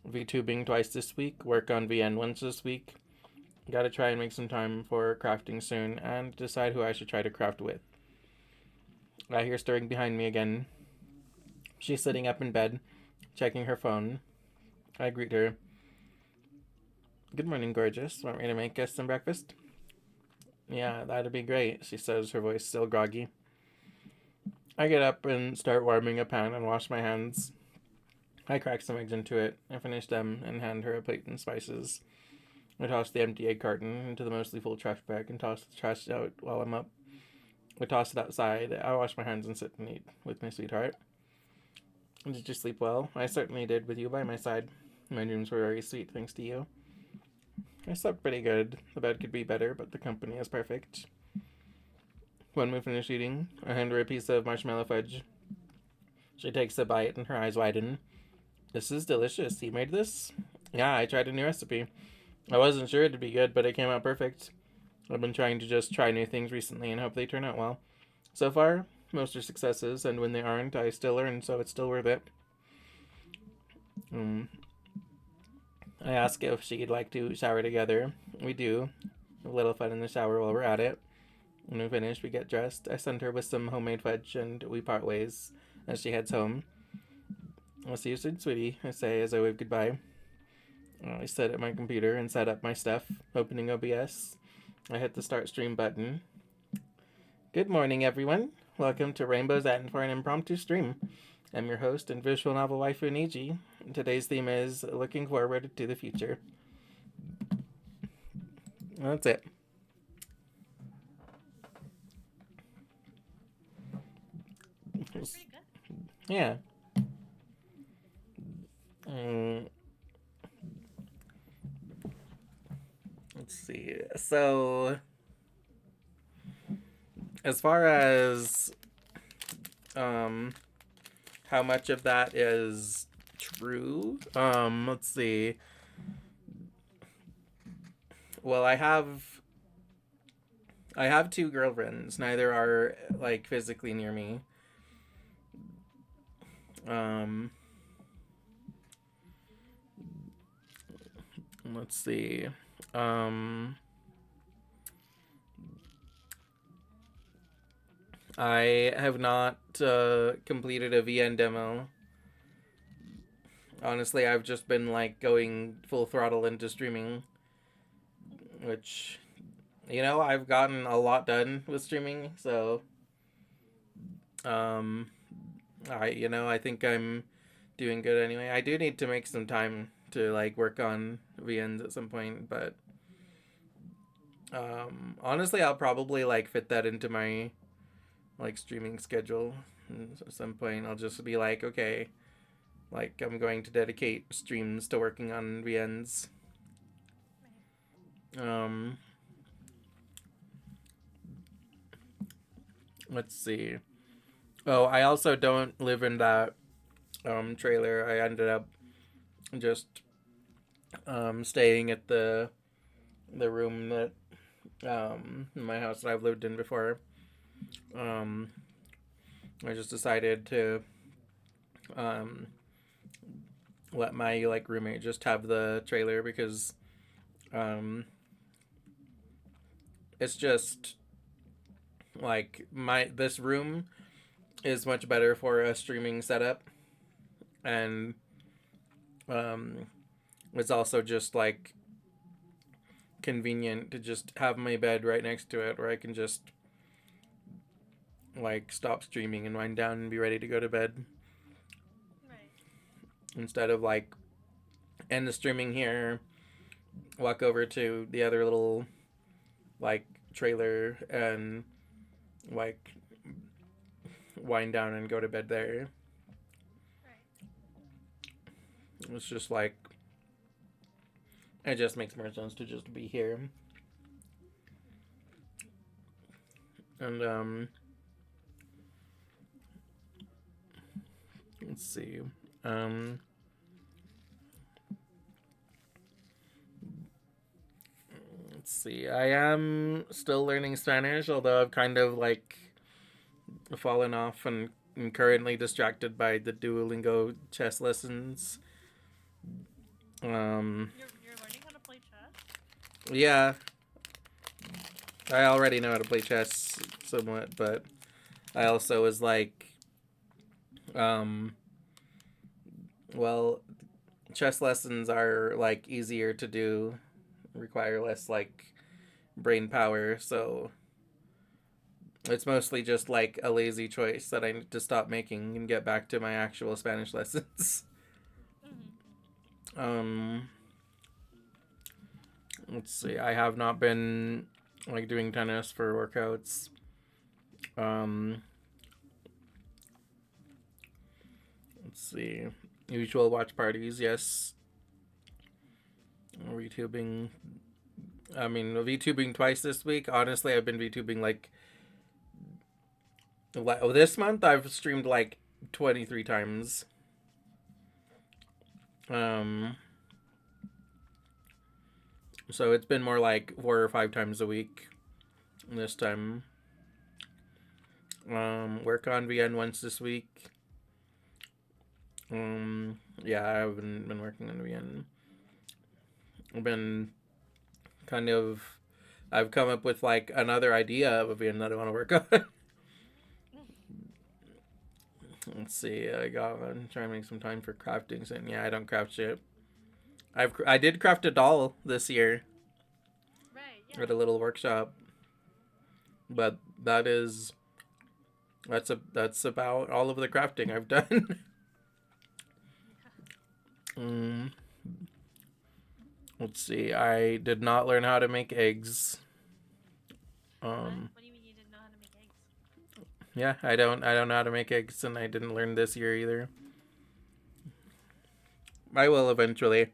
VTubing twice this week, work on VN once this week. Gotta try and make some time for crafting soon, and decide who I should try to craft with. I hear stirring behind me again. She's sitting up in bed, checking her phone. I greet her. Good morning, gorgeous. Want me to make us some breakfast? Yeah, that'd be great, she says, her voice still groggy. I get up and start warming a pan and wash my hands. I crack some eggs into it. I finish them and hand her a plate and spices. I toss the empty egg carton into the mostly full trash bag and toss the trash out while I'm up. I toss it outside. I wash my hands and sit and eat with my sweetheart. Did you sleep well? I certainly did, with you by my side. My dreams were very sweet, thanks to you. I slept pretty good. The bed could be better, but the company is perfect. When we finish eating, I hand her a piece of marshmallow fudge. She takes a bite and her eyes widen. This is delicious. You made this? Yeah, I tried a new recipe. I wasn't sure it'd be good, but it came out perfect. I've been trying to just try new things recently and hope they turn out well. So far, most are successes, and when they aren't, I still learn, so it's still worth it. I ask if she'd like to shower together. We do. A little fun in the shower while we're at it. When we finish, we get dressed. I send her with some homemade fudge, and we part ways as she heads home. I'll see you soon, sweetie, I say as I wave goodbye. I sit at my computer and set up my stuff, opening OBS. I hit the start stream button. Good morning, everyone. Welcome to Rainbow's End for an impromptu stream. I'm your host and visual novel waifu Niji. Today's theme is looking forward to the future. That's it. That's pretty good. Yeah. Mm, let's see. So, as far as how much of that is true, let's see. Well, I have two girlfriends. Neither are like physically near me. Um, let's see. Um, I have not completed a VN demo. Honestly, I've just been like going full throttle into streaming, which I've gotten a lot done with streaming. So, um, I think I'm doing good anyway. I do need to make some time to like work on VNs at some point, but honestly, I'll probably like fit that into my like streaming schedule. And at some point, I'll just be like, okay, like I'm going to dedicate streams to working on VNs. Um, let's see. Oh, I also don't live in that trailer. I ended up just staying at the room that in my house that I've lived in before. Um, I just decided to um, let my like roommate just have the trailer because it's just like this room is much better for a streaming setup, and it's also just like convenient to just have my bed right next to it where I can just like stop streaming and wind down and be ready to go to bed. Right. Instead of like end the streaming here, walk over to the other little like trailer and like wind down and go to bed there. Right. It's just like it just makes more sense to just be here. And let's see. Um let's see. I am still learning Spanish, although I've kind of like fallen off and am currently distracted by the Duolingo chess lessons. You're learning how to play chess? Yeah, I already know how to play chess somewhat, but I also was like, um, well, chess lessons are like easier to do, require less like brain power, so it's mostly just like a lazy choice that I need to stop making and get back to my actual Spanish lessons. um, let's see. I have not been like doing tennis for workouts. Um, let's see. Usual watch parties, yes. VTubing. I mean, VTubing twice this week. Honestly, I've been VTubing like this month. I've streamed like 23 times. Um, so it's been more like 4 or 5 times a week this time. Work on VN once this week. Yeah, I haven't been working on VN. I've been kind of. I've come up with like another idea of a VN that I want to work on. Let's see. I'm trying to make some time for crafting. And yeah, I don't craft shit. I did craft a doll this year. Right. Yeah. At a little workshop, but that's about all of the crafting I've done. Let's see. I did not learn how to make eggs. What do you mean you didn't know how to make eggs? Yeah, I don't know how to make eggs, and I didn't learn this year either. I will eventually.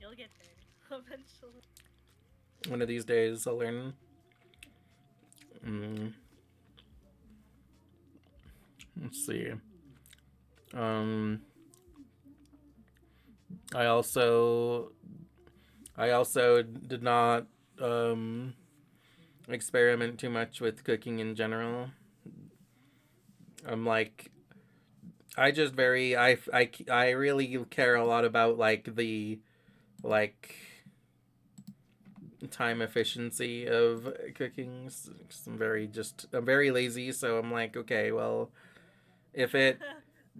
You'll get there eventually. One of these days, I'll learn. Mm, let's see. Um, I also did not um, experiment too much with cooking in general. I'm like, I just very I really care a lot about like the like time efficiency of cooking. I'm very lazy, so I'm like, okay, well, if it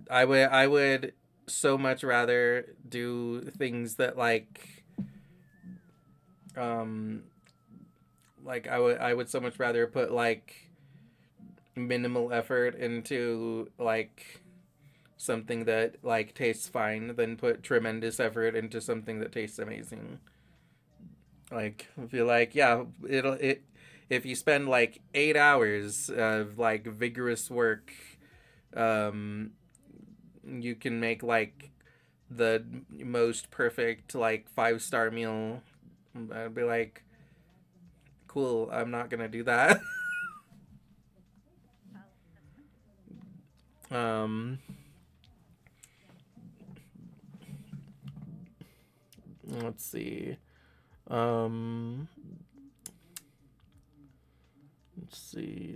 I would so much rather do things that um I would so much rather put like minimal effort into like something that like tastes fine than put tremendous effort into something that tastes amazing. Like I feel like yeah, it if you spend like 8 hours of like vigorous work, um, you can make like the most perfect like 5-star meal. I'd be like, cool. I'm not gonna do that. Valid. That's valid. um, let's see. Um, let's see.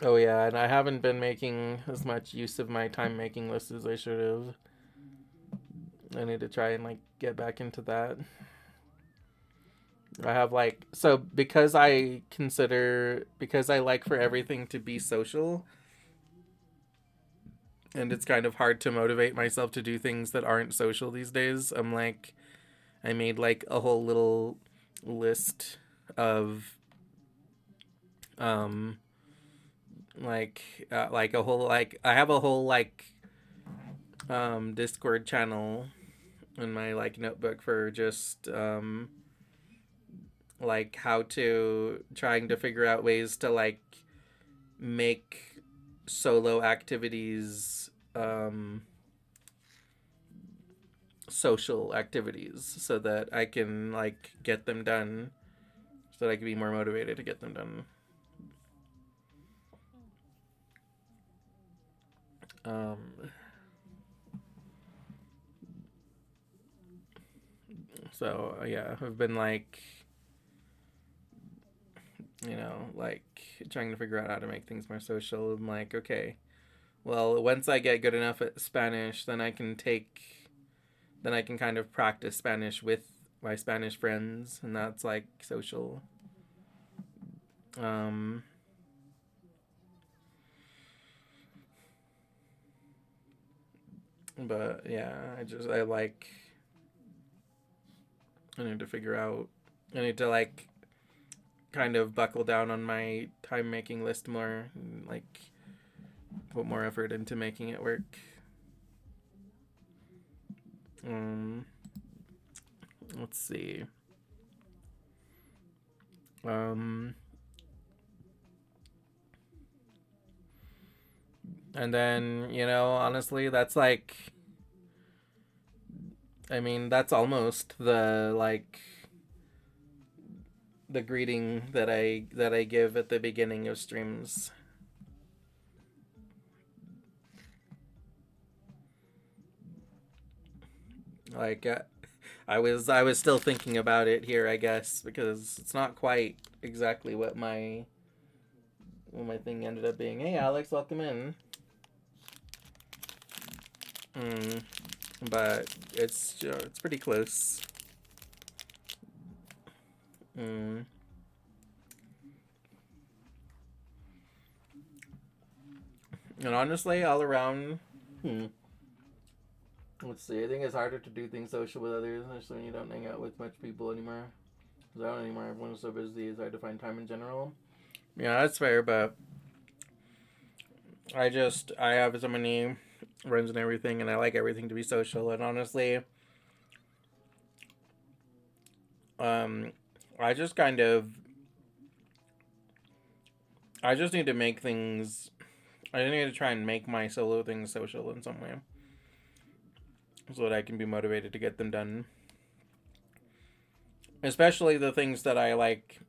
Oh yeah, and I haven't been making as much use of my time making list as I should have. I need to try and like get back into that. I have like so because I like for everything to be social, and it's kind of hard to motivate myself to do things that aren't social these days. I made like a whole little list of um like a whole like I have a whole like Discord channel in my like notebook for just like how to trying to figure out ways to like make solo activities social activities so that I can like get them done so that I can be more motivated to get them done. Mm. Um so yeah, I've been like like trying to figure out how to make things more social. I'm like, okay, well, once I get good enough at Spanish, then I can kind of practice Spanish with my Spanish friends, and that's like social. Um, but yeah, I need to figure out. I need to like kind of buckle down on my time making list more, and, like put more effort into making it work. Um, let's see. Um, and then honestly, that's like, I mean, that's almost the greeting that I give at the beginning of streams. Like I was still thinking about it here, I guess, because it's not quite exactly what my thing ended up being. Hey, Alex, welcome in. Mm, but it's pretty close. Mm. And honestly, all around, let's see. I think it's harder to do things social with others, especially when you don't hang out with much people anymore. Because I don't anymore. Everyone's so busy. It's hard to find time in general. Yeah, that's fair, but I have so many friends and everything, and I like everything to be social. And honestly, Um, I just kind of, I just need to make things. I need to try and make my solo things social in some way, so that I can be motivated to get them done. Especially the things that I like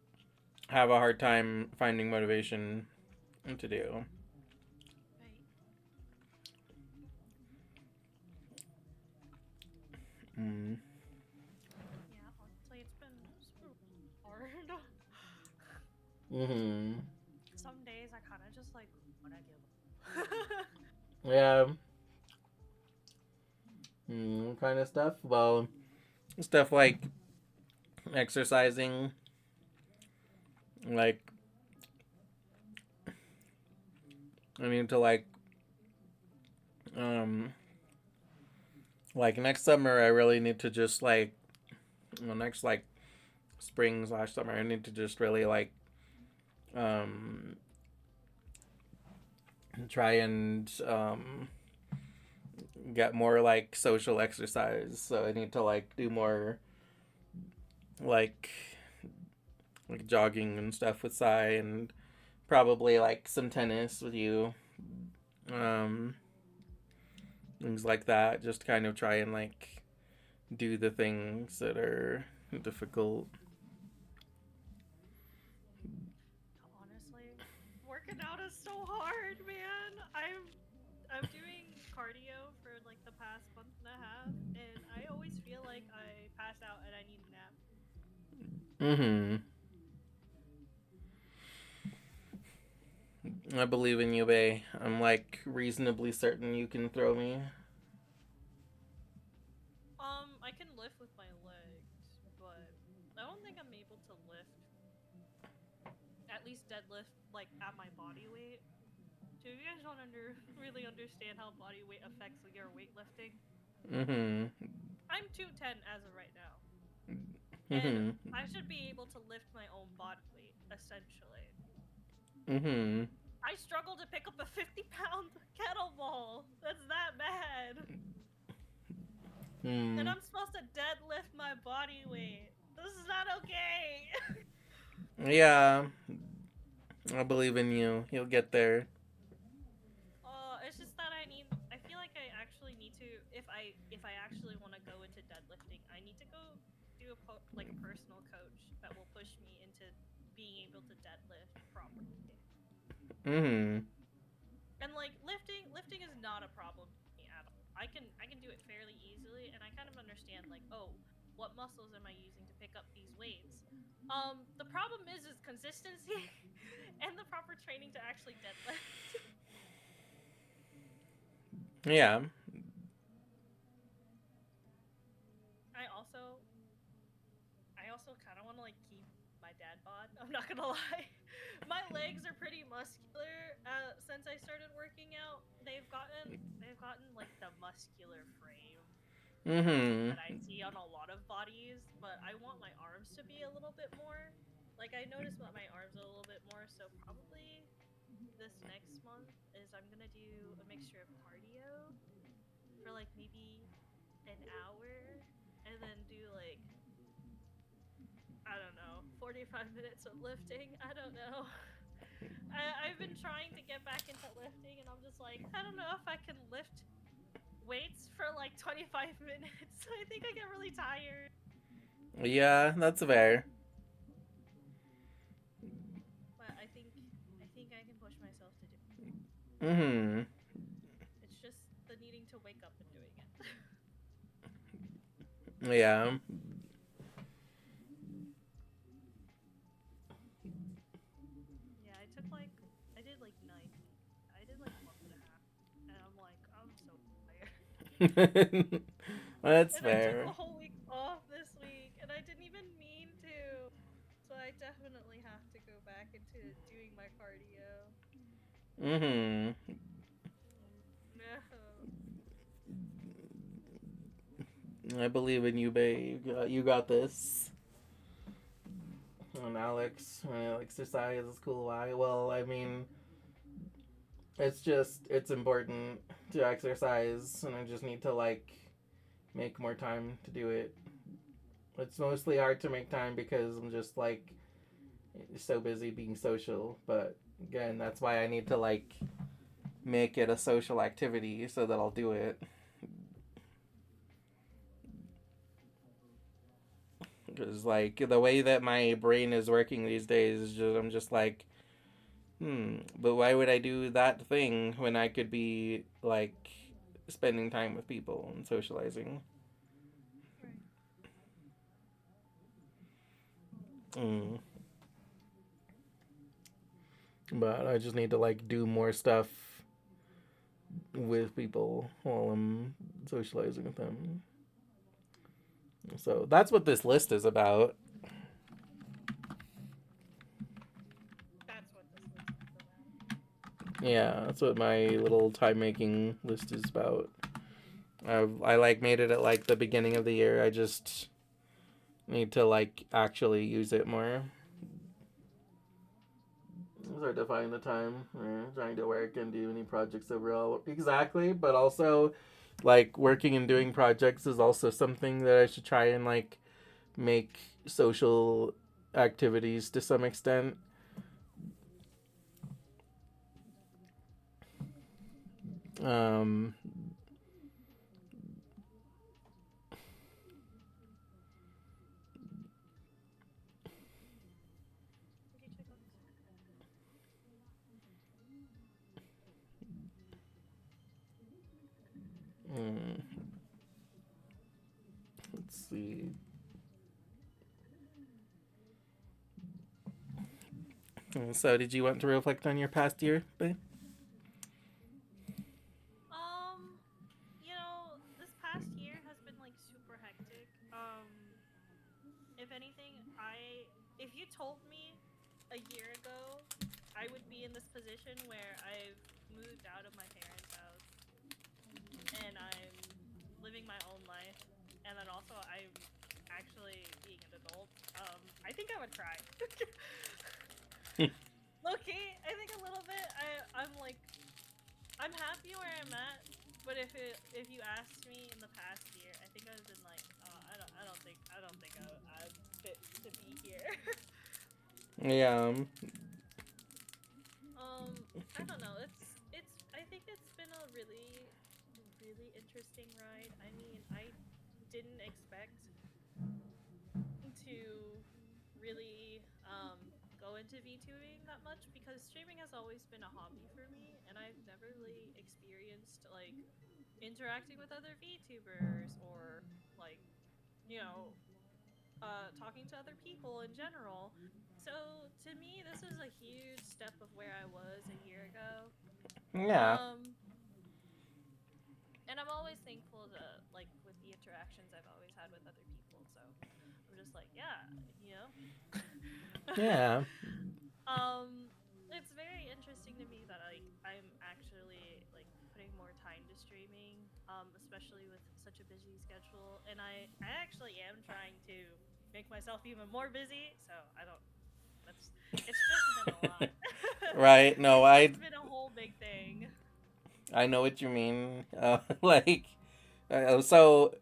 have a hard time finding motivation to do. Right. Mm. Yeah, honestly, it's been hard. Hmm. Some days I kind of just like wanna give up. Yeah. Kind of stuff. Well, stuff like exercising, like I need to um like next summer I really need to just next spring/summer I need to just really um try and get more like social exercise. So I need to do more like jogging and stuff with Sai, and probably like some tennis with you. Um Things like that. Just kind of try and do the things that are difficult. Honestly, working out is so hard, man. I'm doing cardio for like the past month and a half, and I always feel like I pass out and I need a nap. Mm-hmm. I believe in you, Bay. I'm reasonably certain you can throw me. I can lift with my legs, but I don't think I'm able to lift, at least deadlift, like at my body weight. So if you guys don't really understand how body weight affects your weightlifting, Mm-hmm. I'm 210 as of right now, and Mm-hmm. I should be able to lift my own body weight essentially. Mm-hmm. I struggle to pick up a 50-pound kettlebell. That's that bad. And Hmm. I'm supposed to deadlift my body weight. This is not okay. Yeah, I believe in you. You'll get there. It's just that I feel like I actually need to if I actually want to go into deadlifting, I need to go do like a personal coach that will push me into being able to deadlift properly. Mm-hmm. And like lifting is not a problem for me at all. I can do it fairly easily, and I kind of understand like, oh, what muscles am I using to pick up these weights? The problem is consistency and the proper training to actually deadlift. Yeah. I also I also kind of want to like keep my dad bod. I'm not gonna lie, my legs are pretty muscular. Since I started working out, they've gotten like the muscular frame Mm-hmm. that I see on a lot of bodies, but I want my arms to be a little bit more. Like I noticed about my arms a little bit more, so probably this next month is I'm gonna do a mixture of cardio for like maybe an hour, and then do like I don't know 45 minutes of lifting. I don't know. I've been trying to get back into lifting, and I'm just like I don't know if I can lift weights for like 25 minutes. I think I get really tired. Yeah, that's fair. But I think I can push myself to do it. Mm-hmm. It's just the needing to wake up and doing it. Yeah. Yeah, I did like 90. I did like a month and a half, and I'm like I'm so tired. That's And I took fair. a whole week off this week, and I didn't even mean to. So I definitely have to go back into doing my cardio. Mm-hmm. No. I believe in you, babe. You got this. And Alex, exercise is cool. I mean, it's important to exercise, and I just need to make more time to do it. It's mostly hard to make time because I'm just like so busy being social. But again, that's why I need to like make it a social activity so that I'll do it. Because like the way that my brain is working these days is just I'm just like, but why would I do that thing when I could be like spending time with people and socializing? Right. Mm. But I just need to like do more stuff with people while I'm socializing with them. So that's what this list is about. That's what this list is about. Yeah, that's what my little time making list is about. I like made it at like the beginning of the year. I just need to like actually use it more. It's hard to find the time. Trying to work and do any projects overall. Exactly, but also like working and doing projects is also something that I should try and like make social activities to some extent. Um, Okay, check out this. mm, let's see. So, did you want to reflect on your past year, babe? Um, this past year has been like super hectic. If anything, if you told me a year ago I would be in this position where I've moved out of my parents' house and I'm living my own life, and then also I'm actually being an adult, I think I would cry. Okay, I think a little bit. I'm like I'm happy where I'm at, but if you asked me in the past year, I think I've been like, oh, I don't think I'm fit to be here. Yeah. I don't know. It's. I think it's been a really, really interesting ride. I mean, I didn't expect to really go into VTubing that much because streaming has always been a hobby for me, and I've never really experienced like interacting with other VTubers or like you know talking to other people in general. So to me, this is a huge step of where I was a year ago. Yeah. Um, and I'm always thankful to like with the interactions I've always had with other people. So I'm just like, yeah, you know. Yeah. It's very interesting to me that I'm actually like putting more time to streaming, especially with such a busy schedule, and I actually am trying to make myself even more busy. So I don't. That's it's just been a lot. Right. No, It's I just been a whole big thing. I know what you mean. Like, so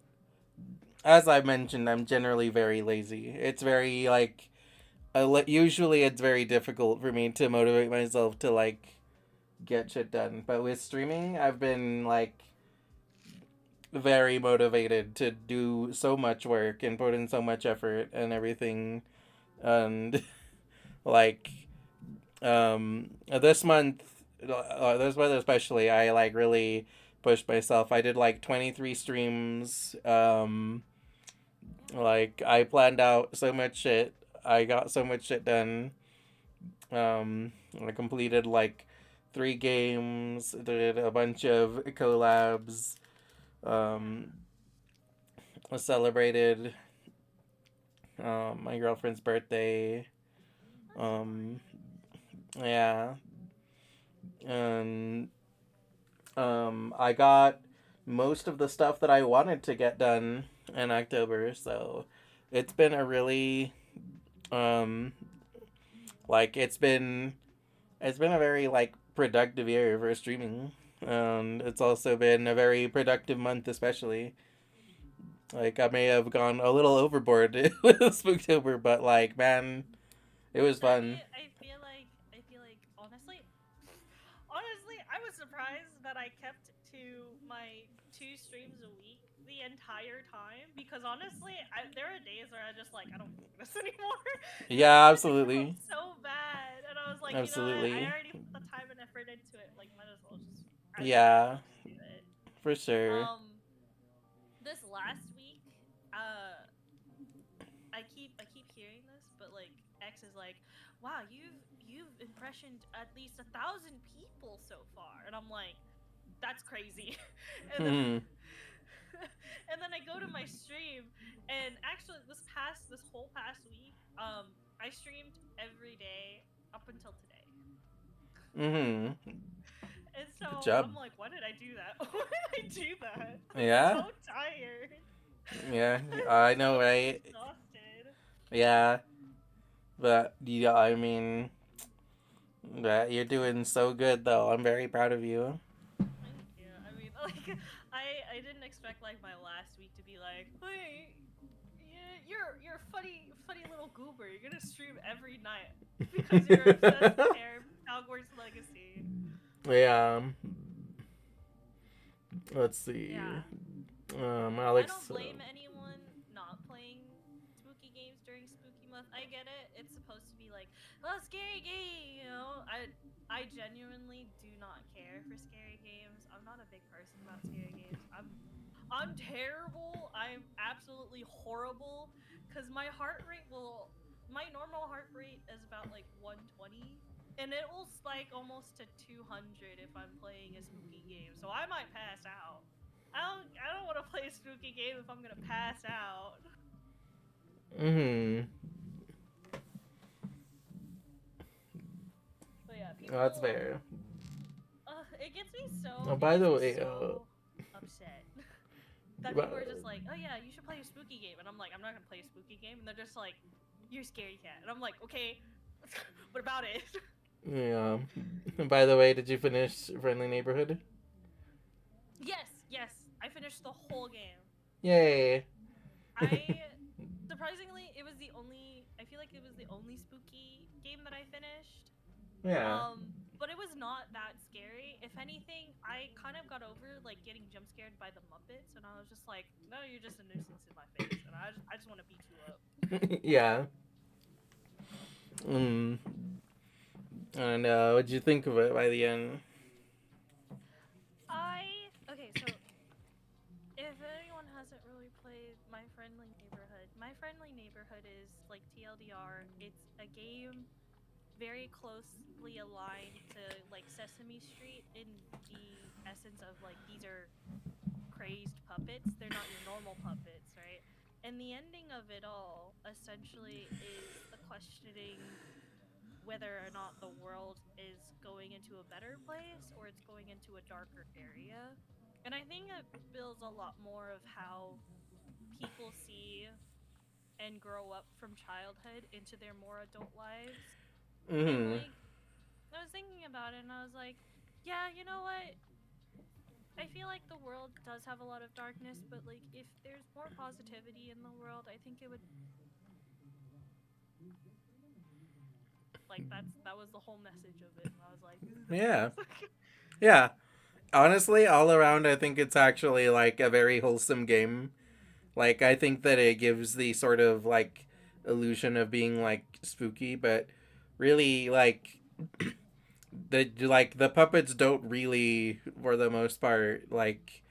as I mentioned, I'm generally very lazy. It's very like, usually it's very difficult for me to motivate myself to like get shit done. But with streaming, I've been like very motivated to do so much work and put in so much effort and everything. And like, this month especially, I like really pushed myself. I did like 23 streams. Oh my god. Like I planned out so much shit. I got so much shit done. I completed like 3 games. Did a bunch of collabs. Um, Celebrated my girlfriend's birthday. That's Um, fun. yeah, and I got most of the stuff that I wanted to get done in October. So it's been a really um, like it's been a very like productive year for streaming, and it's also been a very productive month, especially. Like I may have gone a little overboard with Spooktober, but like man, it was fun. I feel like honestly, I was surprised that I kept to my 2 streams a week the entire time because honestly, there are days where I just like I don't feel like this anymore, Yeah, and it felt absolutely, so bad. And I was like, you know what? I absolutely. already put the time and effort into it. Like, might as Yeah, well just do it. for sure. Um, this last week, uh, I keep hearing this, but like X is like, wow, you've impressioned at least 1,000 people so far, and I'm like, that's crazy. and then Hmm. and then I go to my stream, and actually this whole past week, I streamed every day up until today. Hmm. And Good so job. I'm like, why did I do that? Why did I do that? I'm so Yeah. tired. Yeah. I'm I so know, right? exhausted. Yeah. But yeah, I mean, that you're doing so good though. I'm very proud of you. Thank you. I mean, like, I didn't expect like my last week to be like, hey, yeah, you're a funny little goober. You're gonna stream every night because you're obsessed with Hogwarts Legacy. Yeah. Let's see. Yeah, I don't Alex. blame anyone not playing spooky games during spooky month. I get it. It's supposed to be like, oh, scary game, you know. I genuinely do not care for scary games. I'm not a big person about scary games. I'm terrible. I'm absolutely horrible cuz my normal heart rate is about like 120 and it will spike almost to 200 if I'm playing a spooky game. So I might pass out. I don't want to play a spooky game if I'm going to pass out. Hmm. But yeah, That's fair. Oh, it by gets the me way, so upset that people are just like, "Oh yeah, you should play a spooky game." And I'm like, "I'm not going to play a spooky game." And they're just like, "You're a scaredy cat." And I'm like, "Okay, what about it?" yeah. By the way, did you finish Friendly Neighborhood? Yes. I finished the whole game. Yay. I surprisingly, I feel like it was the only spooky game that I finished. Yeah. But it was not that scary. If anything, I kind of got over like getting jump scared by the Muppets, and I was just like, "No, you're just a nuisance in my face," and I just want to beat you up. Yeah. Mm. And what'd you think of it by the end? Okay, so if anyone hasn't really played My Friendly Neighborhood is like TLDR. It's a game very closely aligned to like Sesame Street in the essence of like these are crazed puppets. They're not your normal puppets, right? And the ending of it all essentially is a questioning whether or not the world is going into a better place or it's going into a darker area. And I think it builds a lot more of how people see and grow up from childhood into their more adult lives. And Mm-hmm. like I was thinking about it and I was like, yeah, you know what? I feel like the world does have a lot of darkness, but like if there's more positivity in the world, I think it would that was the whole message of it. And I was like, Yeah. thanks. Yeah. Honestly, all around, I think it's actually like a very wholesome game. Like, I think that it gives the sort of like illusion of being like spooky, but really, the puppets don't really, for the most part, like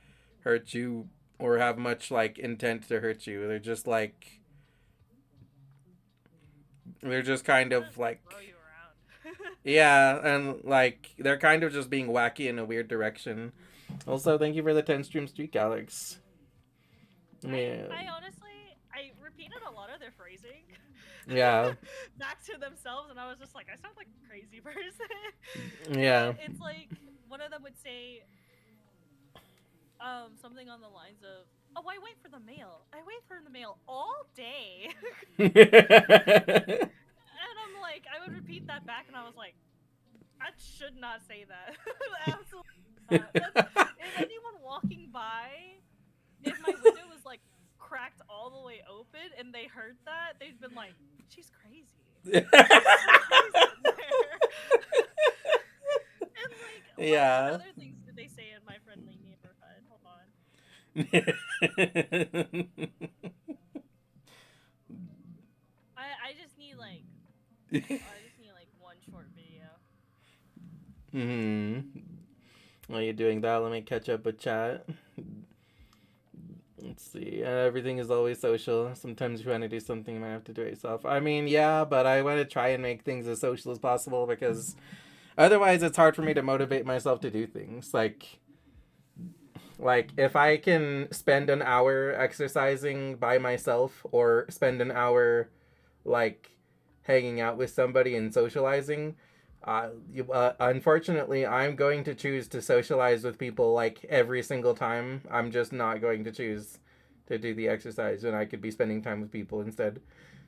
hurt you or have much like intent to hurt you. They're just They kind kind of of just like throw like you around. yeah, and like they're kind of just being wacky in a weird direction. Also, thank you for the 10 stream streak, Alex. I mean, I honestly I repeated a lot of their phrasing yeah, back to themselves, and I was just like, I sound like a crazy person. yeah. It's like one of them would say something on the lines of, "Oh, I wait for the mail. I wait for the mail all day," and I'm like, I would repeat that back, and I was like, I should not say that. Absolutely not. That's if anyone walking by, if my window was like and they heard that, they've been like, "She's crazy. She's so crazy in there." And like, what Yeah. other things did they say in my friendly neighborhood? Hold on. I just need like one short video. Hmm. While you're doing that, let me catch up with chat. Let's see. Everything is always social. Sometimes if you want to do something, you might have to do it yourself. I mean, yeah, but I want to try and make things as social as possible because otherwise it's hard for me to motivate myself to do things. Like if I can spend an hour exercising by myself or spend an hour like hanging out with somebody and socializing, unfortunately, I'm going to choose to socialize with people like every single time. I'm just not going to choose to do the exercise when I could be spending time with people instead.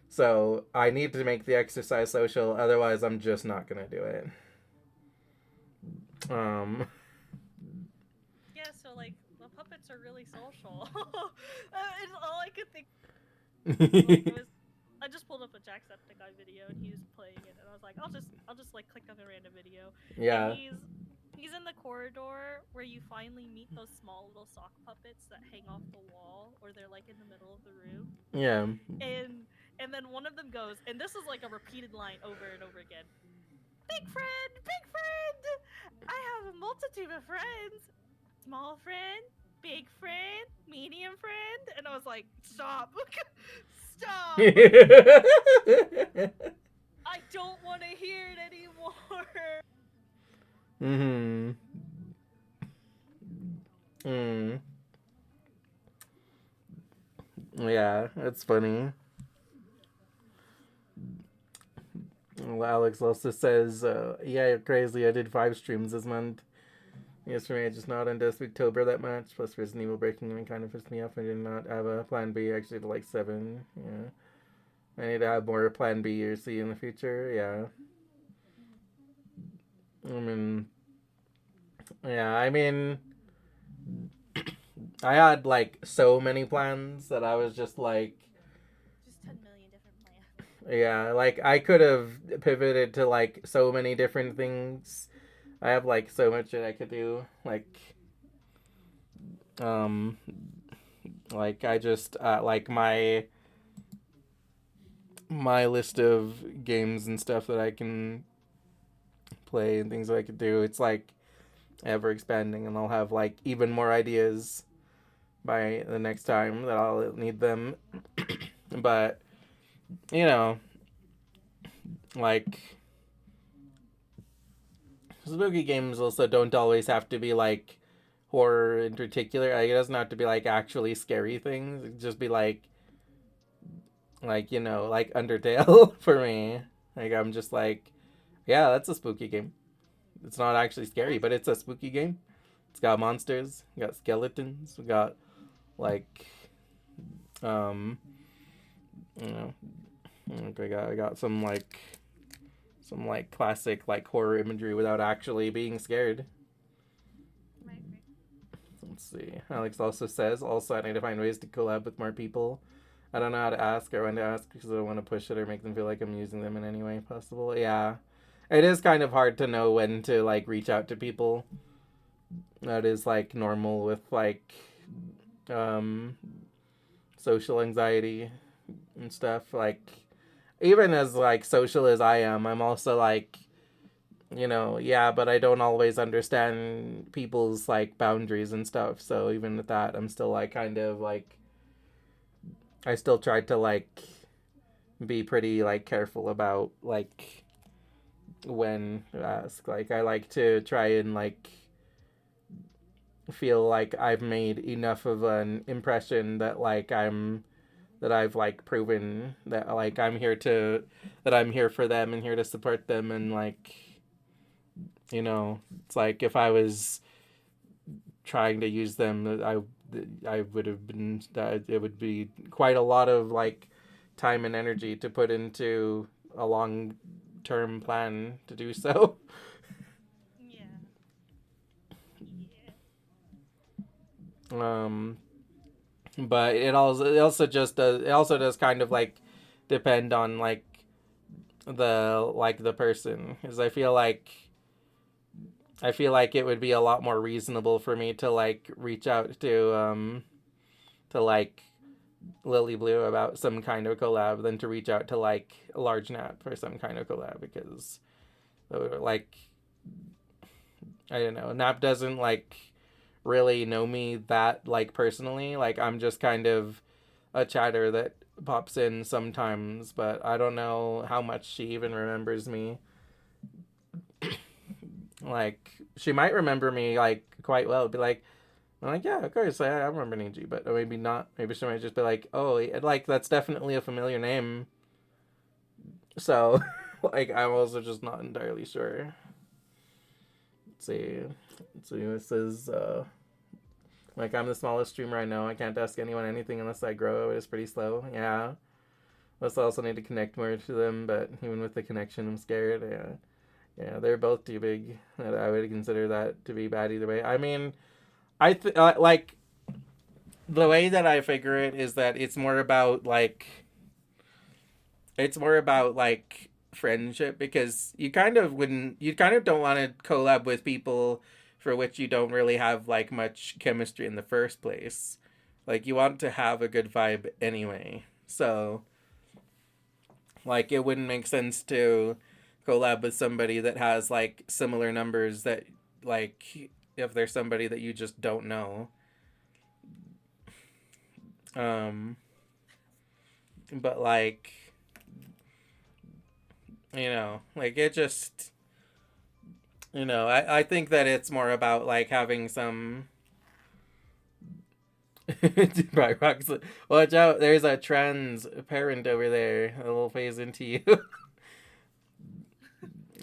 So I need to make the exercise social. Otherwise, I'm just not gonna do it. Um. Yeah, so like the puppets are really social. It's all I could think. Like it was. I just pulled up a Jacksepticeye video and he was playing it, and I was like, I'll just like click on a random video, and Yeah. he's in the corridor where you finally meet those small little sock puppets that hang off the wall, or they're like in the middle of the room, Yeah. and then one of them goes, and this is like a repeated line over and over again. Big friend, I have a multitude of friends. Small friend, big friend, medium friend, and I was like, stop, stop. I don't want to hear it anymore. Mm-hmm. Mm. Yeah, it's funny. Well, Alex also says, yeah, you're crazy. I did 5 streams this month. Yes, for me, it's just not into Spooktober that much. Plus, Resident Evil breaking even kind of pissed me off. I did not have a plan B. Actually, to like 7. Yeah. I need to have more plan B or C in the future. Yeah. I mean, yeah, I mean, I had like so many plans that I was just like, Just 10 million different plans. yeah, like I could have pivoted to like so many different things. I have like so much that I could do. Um, like I just like my list of games and stuff that I can play and things that I could do. It's like ever expanding, and I'll have like even more ideas by the next time that I'll need them. But you know, like spooky games also don't always have to be like horror in particular. Like, it doesn't have to be like actually scary things. It can just be like like Undertale for me. Like I'm just like, yeah, that's a spooky game. It's not actually scary, Yes. but it's a spooky game. It's got monsters, we got skeletons, we got like um you know I got some like classic like horror imagery without actually being scared. Right, right. Let's see. Alex also says, also I need to find ways to collab with more people. I don't know how to ask or when to ask because I don't want to push it or make them feel like I'm using them in any way possible. Yeah. It is kind of hard to know when to like reach out to people. That is like normal with like um social anxiety and stuff. Like even as like social as I am, I'm also like yeah, but I don't always understand people's like boundaries and stuff. So even with that, I'm still like kind of like I still tried to like be pretty like careful about like when to ask. Like I like to try and like feel like I've made enough of an impression that like that I've like proven that like I'm here for them and here to support them and like it's like if I was trying to use them, I would have been that it would be quite a lot of like time and energy to put into a long term plan to do so. Yeah. Yeah. um but it also does kind of like depend on like the person, because I feel like it would be a lot more reasonable for me to like reach out to like Lily Blue about some kind of collab than to reach out to like a Large Nap for some kind of collab, because like I don't know, Nap doesn't like really know me that like personally. Like I'm just kind of a chatter that pops in sometimes, but I don't know how much she even remembers me. Like she might remember me like quite well. Be like, I'm like, yeah, of course, I remember Niji, but maybe not. Maybe she might just be like, oh, like that's definitely a familiar name. So, like, I'm also just not entirely sure. Let's see. Let's see. This is like I'm the smallest streamer I know. I can't ask anyone anything unless I grow. It is pretty slow. Yeah. Let's also need to connect more to them, but even with the connection, I'm scared. Yeah. Yeah, they're both too big. That I would consider that to be bad either way. I mean, like the way that I figure it is that it's more about like friendship, because you kind of don't want to collab with people for which you don't really have like much chemistry in the first place. Like you want to have a good vibe anyway. So like it wouldn't make sense to collab with somebody that has like similar numbers that like if there's somebody that you just don't know. Um but like like it just I think that it's more about like having some watch out, there's a trans parent over there that will phase into you.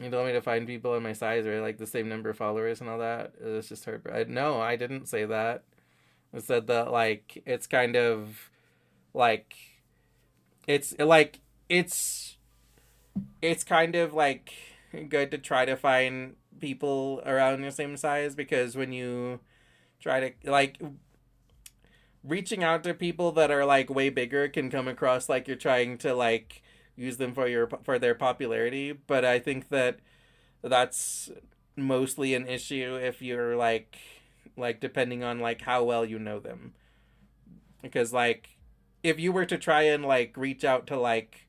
You told me to find people in my size or like the same number of followers and all that. It's just hard. No, I didn't say that. I said that like it's kind of like it's like it's it's kind of like good to try to find people around your same size, because when you try to like reaching out to people that are like way bigger can come across like you're trying to like use them for their popularity. But I think that that's mostly an issue if you're like depending on like how well you know them, because like if you were to try and like reach out to like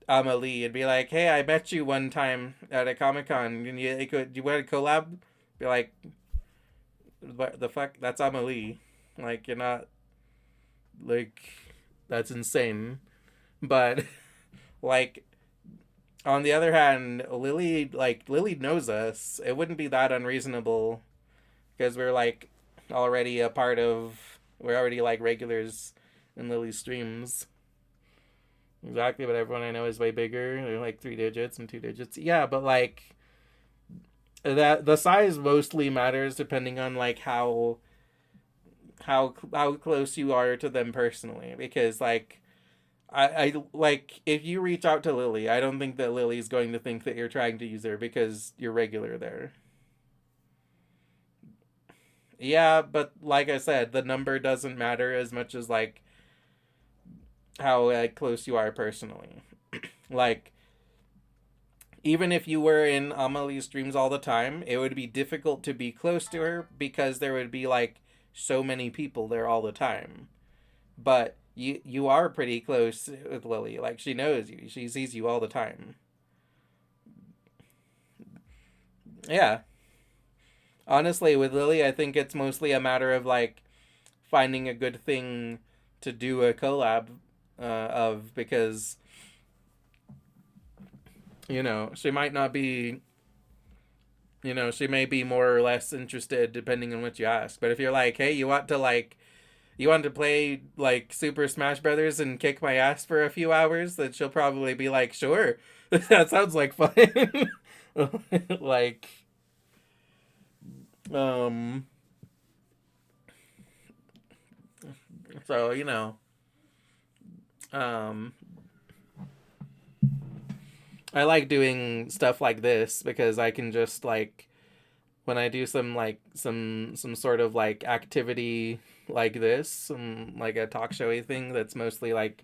Amelie and be like, hey, I met you one time at a Comic-Con and you want to collab, be like, what the fuck, that's Amelie. Like you're not like, that's insane. But like on the other hand, Lily knows us. It wouldn't be that unreasonable, because we're like already a part of we're already like regulars in Lily's streams. Exactly, but everyone I know is way bigger. They're like 3 digits and 2 digits. Yeah, but like that the size mostly matters depending on like how close you are to them personally, because like I like if you reach out to Lily, I don't think that Lily's going to think that you're trying to use her because you're regular there. Yeah, but like I said, the number doesn't matter as much as like how like, close you are personally. Like even if you were in Amelie's streams all the time, it would be difficult to be close to her because there would be like so many people there all the time. But you are pretty close with Lily. Like she knows you. She sees you all the time. Yeah. Honestly, with Lily, I think it's mostly a matter of like finding a good thing to do a collab of, because she might not be, she may be more or less interested depending on what you ask. But if you're like, hey, you want to play like Super Smash Brothers and kick my ass for a few hours, then she'll probably be like, sure, that sounds like fun. Like, um, so um, I like doing stuff like this because I can just like when I do some like some sort of like activity like this, like a talk showy thing that's mostly like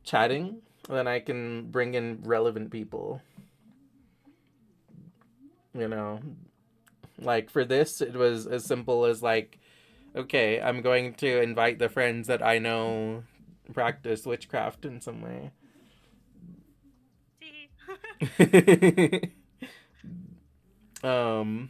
chatting, then I can bring in relevant people. You know, like for this, it was as simple as like, okay, I'm going to invite the friends that I know practice witchcraft in some way. See? um,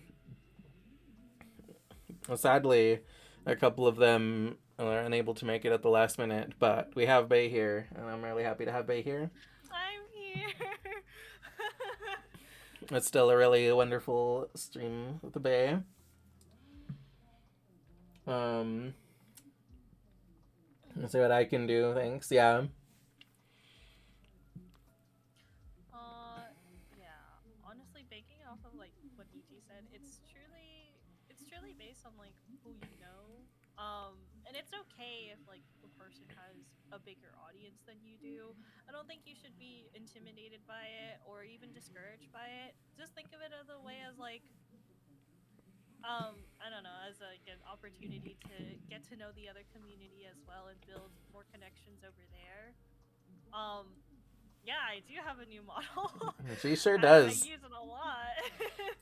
Sadly, a couple of them are unable to make it at the last minute, but we have Bay here, and I'm really happy to have Bay here. I'm here. It's still a really wonderful stream with the Bay. Um, let's see what I can do. Thanks. Yeah. uh, yeah. Honestly, banking off of like what EG said, it's truly based on like who you know. And it's okay if like the person has a bigger audience than you do. I don't think you should be intimidated by it or even discouraged by it. Just think of it as a way as like I don't know, as like an opportunity to get to know the other community as well and build more connections over there. Um, yeah, I do have a new model. She sure I does. use it a lot.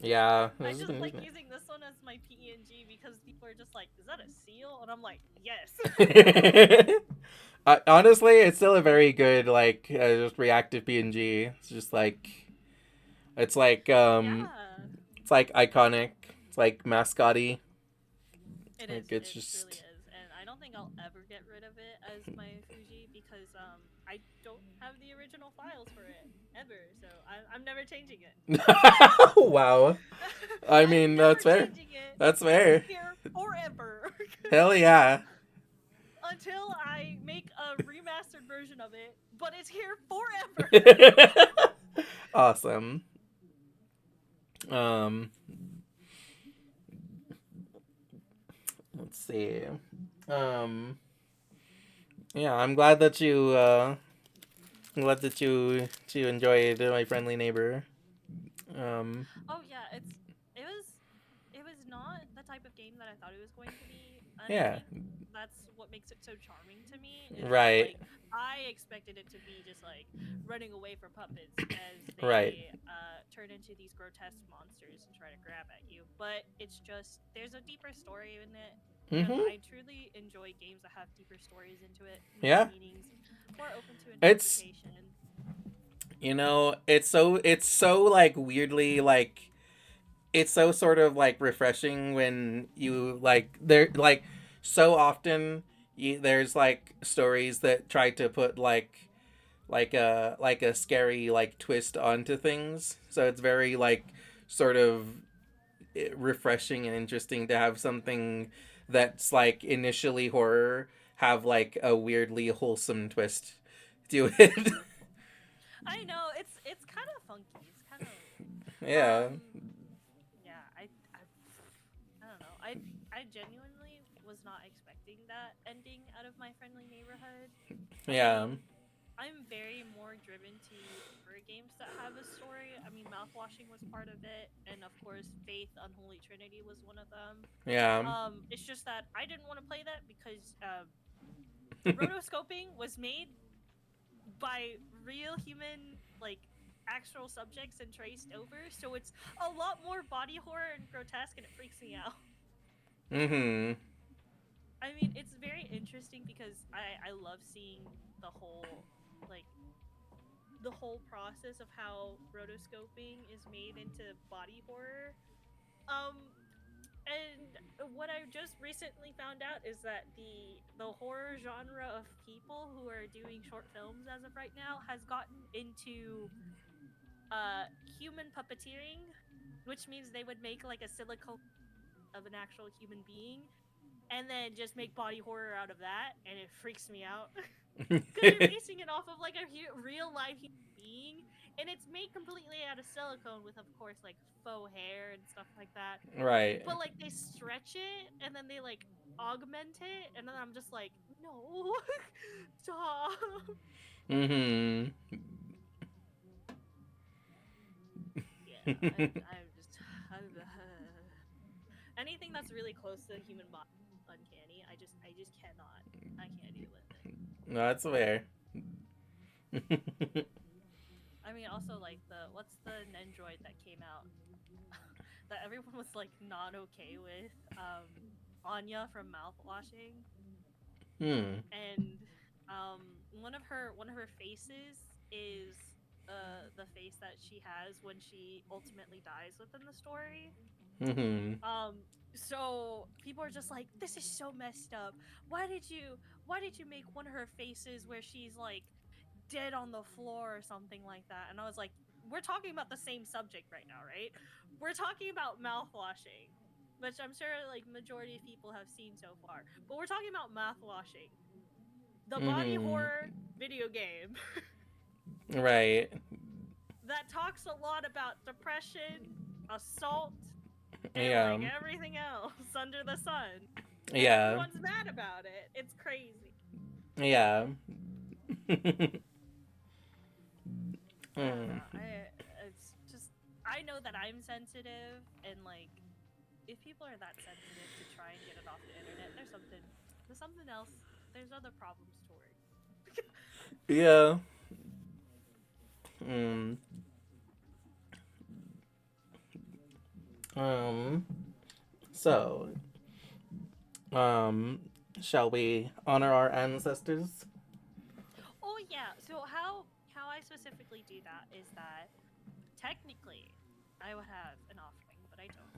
Yeah, I this has just been like using using this one as my PNG because people are just like, "Is that a seal?" And I'm like, "Yes." it. Honestly, it's still a very good like just reactive PNG. It's like Yeah, it's like iconic. It's like mascotty. it is. Like it's It truly just is, and I don't think I'll ever get rid of it as my Fuji because I don't have the original files for it ever, so I'm never changing it. wow. I I'm mean, never that's fair. changing it. That's It's fair. here forever. Hell yeah. Until I make a remastered version of it, but it's here forever. Awesome. Um, let's see. Um, yeah, I'm glad that you enjoyed my friendly neighbor. Um, Oh yeah, it was not the type of game that I thought it was going to be, and I yeah, think that's what makes it so charming to me is that right, like I expected it to be just like running away from puppets as right. they turn into these grotesque monsters and try to grab at you, but it's just there's a deeper story in it. And Mm-hmm. I truly enjoy games that have deeper stories into it, more Yeah, meanings, more open to it's interpretation. it's so like weirdly like it's so sort of like refreshing when you like there like so often there's like stories that try to put like a scary like twist onto things, so it's very like sort of refreshing and interesting to have something that's like initially horror have like a weirdly wholesome twist to it. I know it's kind of funky. It's kind of weird. Yeah. Yeah, I don't know. I genuinely was not expecting that ending out of my friendly neighborhood. I Yeah. mean, I'm very more driven to horror games that have a story. I mean, mouthwashing was part of it, and of course, Faith Unholy Trinity was one of them. Yeah. It's just that I didn't want to play that because rotoscoping was made by real human like actual subjects and traced over, so it's a lot more body horror and grotesque, and it freaks me out. Mm-hmm. I mean, it's very interesting because I love seeing the whole like the whole process of how rotoscoping is made into body horror. Um, and what I just recently found out is that the horror genre of people who are doing short films as of right now has gotten into human puppeteering, which means they would make like a silicone of an actual human being and then just make body horror out of that, and it freaks me out because you're basing it off of like a real life human being, and it's made completely out of silicone with, of course, like faux hair and stuff like that. right. But like they stretch it and then they like augment it, and then I'm just like, no, stop. Mm-hmm. Yeah, I'm just I'm, anything that's really close to the human body is uncanny. I just cannot. I can't deal with it. No, that's fair. I mean, also like the what's the Nendroid that came out that everyone was like not okay with? Anya from mouthwashing, Hmm. and one of her faces is the face that she has when she ultimately dies within the story. Hmm. So people are just like, this is so messed up. Why did you make one of her faces where she's like dead on the floor or something like that? And I was like, we're talking about the same subject right now, right? We're talking about mouthwashing, which I'm sure like majority of people have seen so far. But we're talking about mouthwashing, the body Hmm. horror video game Right. that talks a lot about depression, assault, and Yeah. like everything else under the sun. And Yeah. everyone's mad about it. It's crazy. Yeah. I don't Hmm. know. It's just I know that I'm sensitive, and like if people are that sensitive to try and get it off the internet, there's something else. There's other problems to worry. Yeah. Hmm. Um. So, um, shall we honor our ancestors? Oh yeah. So how I specifically do that is that technically I would have an offering, but I don't.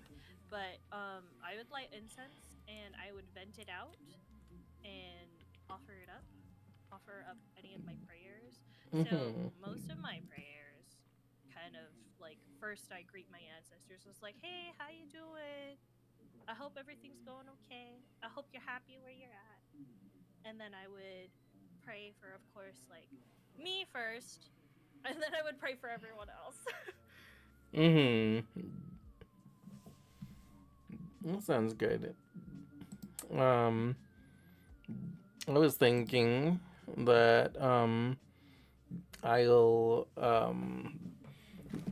But I would light incense and I would vent it out and offer it up, offer up any of my prayers. So Mm-hmm. most of my prayers kind of like first I greet my ancestors was like, "Hey, how you doing? I hope everything's going okay. I hope you're happy where you're at." And then I would pray for of course like me first, and then I would pray for everyone else. Mm-hmm. That sounds good. Um, I was thinking that I'll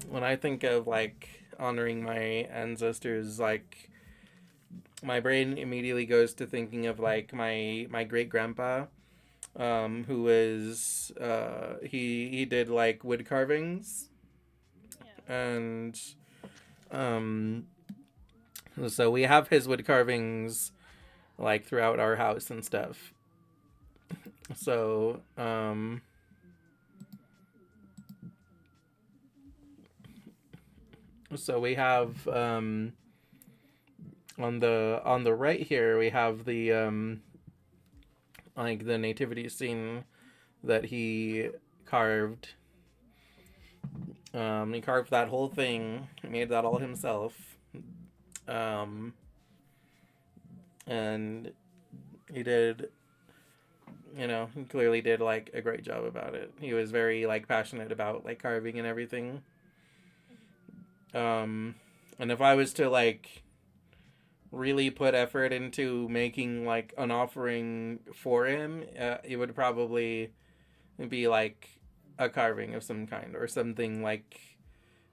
when I think of like honoring my ancestors, like my brain immediately goes to thinking of like my great grandpa, who was he did like wood carvings, Yeah. and um, so we have his wood carvings like throughout our house and stuff. So so we have on the right here we have the like the nativity scene that he carved. He carved that whole thing. He made that all himself. Um, and he did, he clearly did like a great job about it. He was very like passionate about like carving and everything. Mhm. Um, and if I was to like really put effort into making like an offering for him, it would probably be like a carving of some kind or something like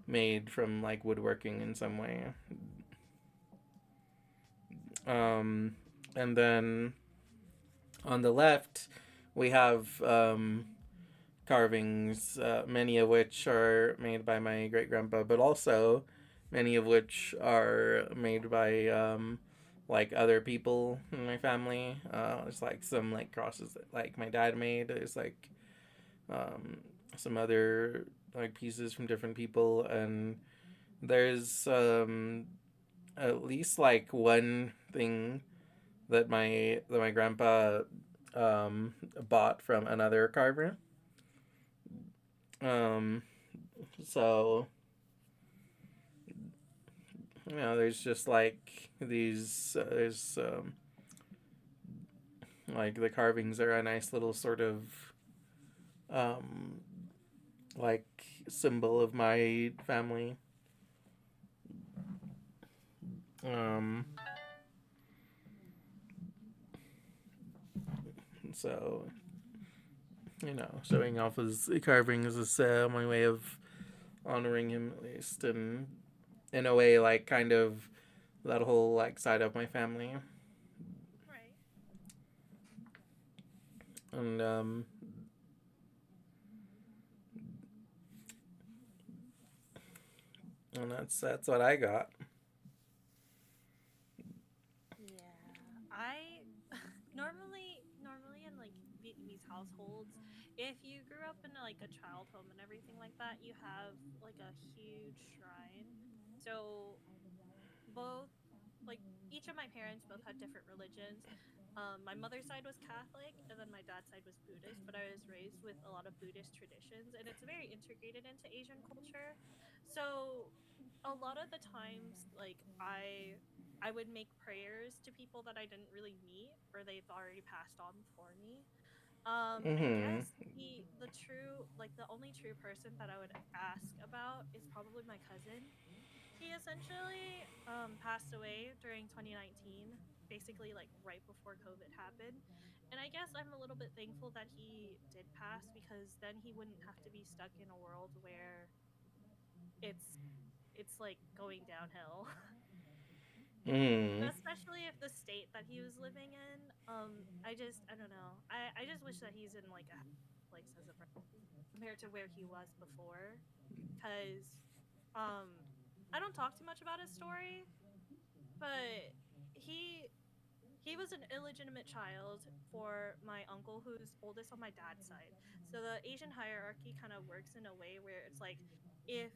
made from like woodworking in some way. Um, and then on the left, we have carvings, many of which are made by my great grandpa, but also many of which are made by like other people in my family. There's like some like crosses that like my dad made. There's like um, some other like pieces from different people, and there's at least like one thing that my grandpa um, bought from another carver. Um, so there's just like these. There's like the carvings are a nice little sort of um, like symbol of my family. Um, so showing off his carvings is my way of honoring him at least, and in a way, like kind of that whole like side of my family. Right. and that's what I got. Yeah, I normally in like Vietnamese households, if you grew up in like a child home and everything like that, you have like a huge shrine. So both like each of my parents both had different religions. My mother's side was Catholic, and then my dad's side was Buddhist. But I was raised with a lot of Buddhist traditions, and it's very integrated into Asian culture. So a lot of the times, like I would make prayers to people that I didn't really meet or they've already passed on before me. I Mm-hmm. guess the true like the only true person that I would ask about is probably my cousin. He essentially passed away during 2019, basically like right before COVID happened. And I guess I'm a little bit thankful that he did pass because then he wouldn't have to be stuck in a world where it's it's like going downhill. Mm-hmm. Especially if the state that he was living in, I don't know. I just wish that he's in like a place as of right compared to where he was before. Cause I don't talk too much about his story, but he he was an illegitimate child for my uncle who's oldest on my dad's side. So the Asian hierarchy kind of works in a way where it's like if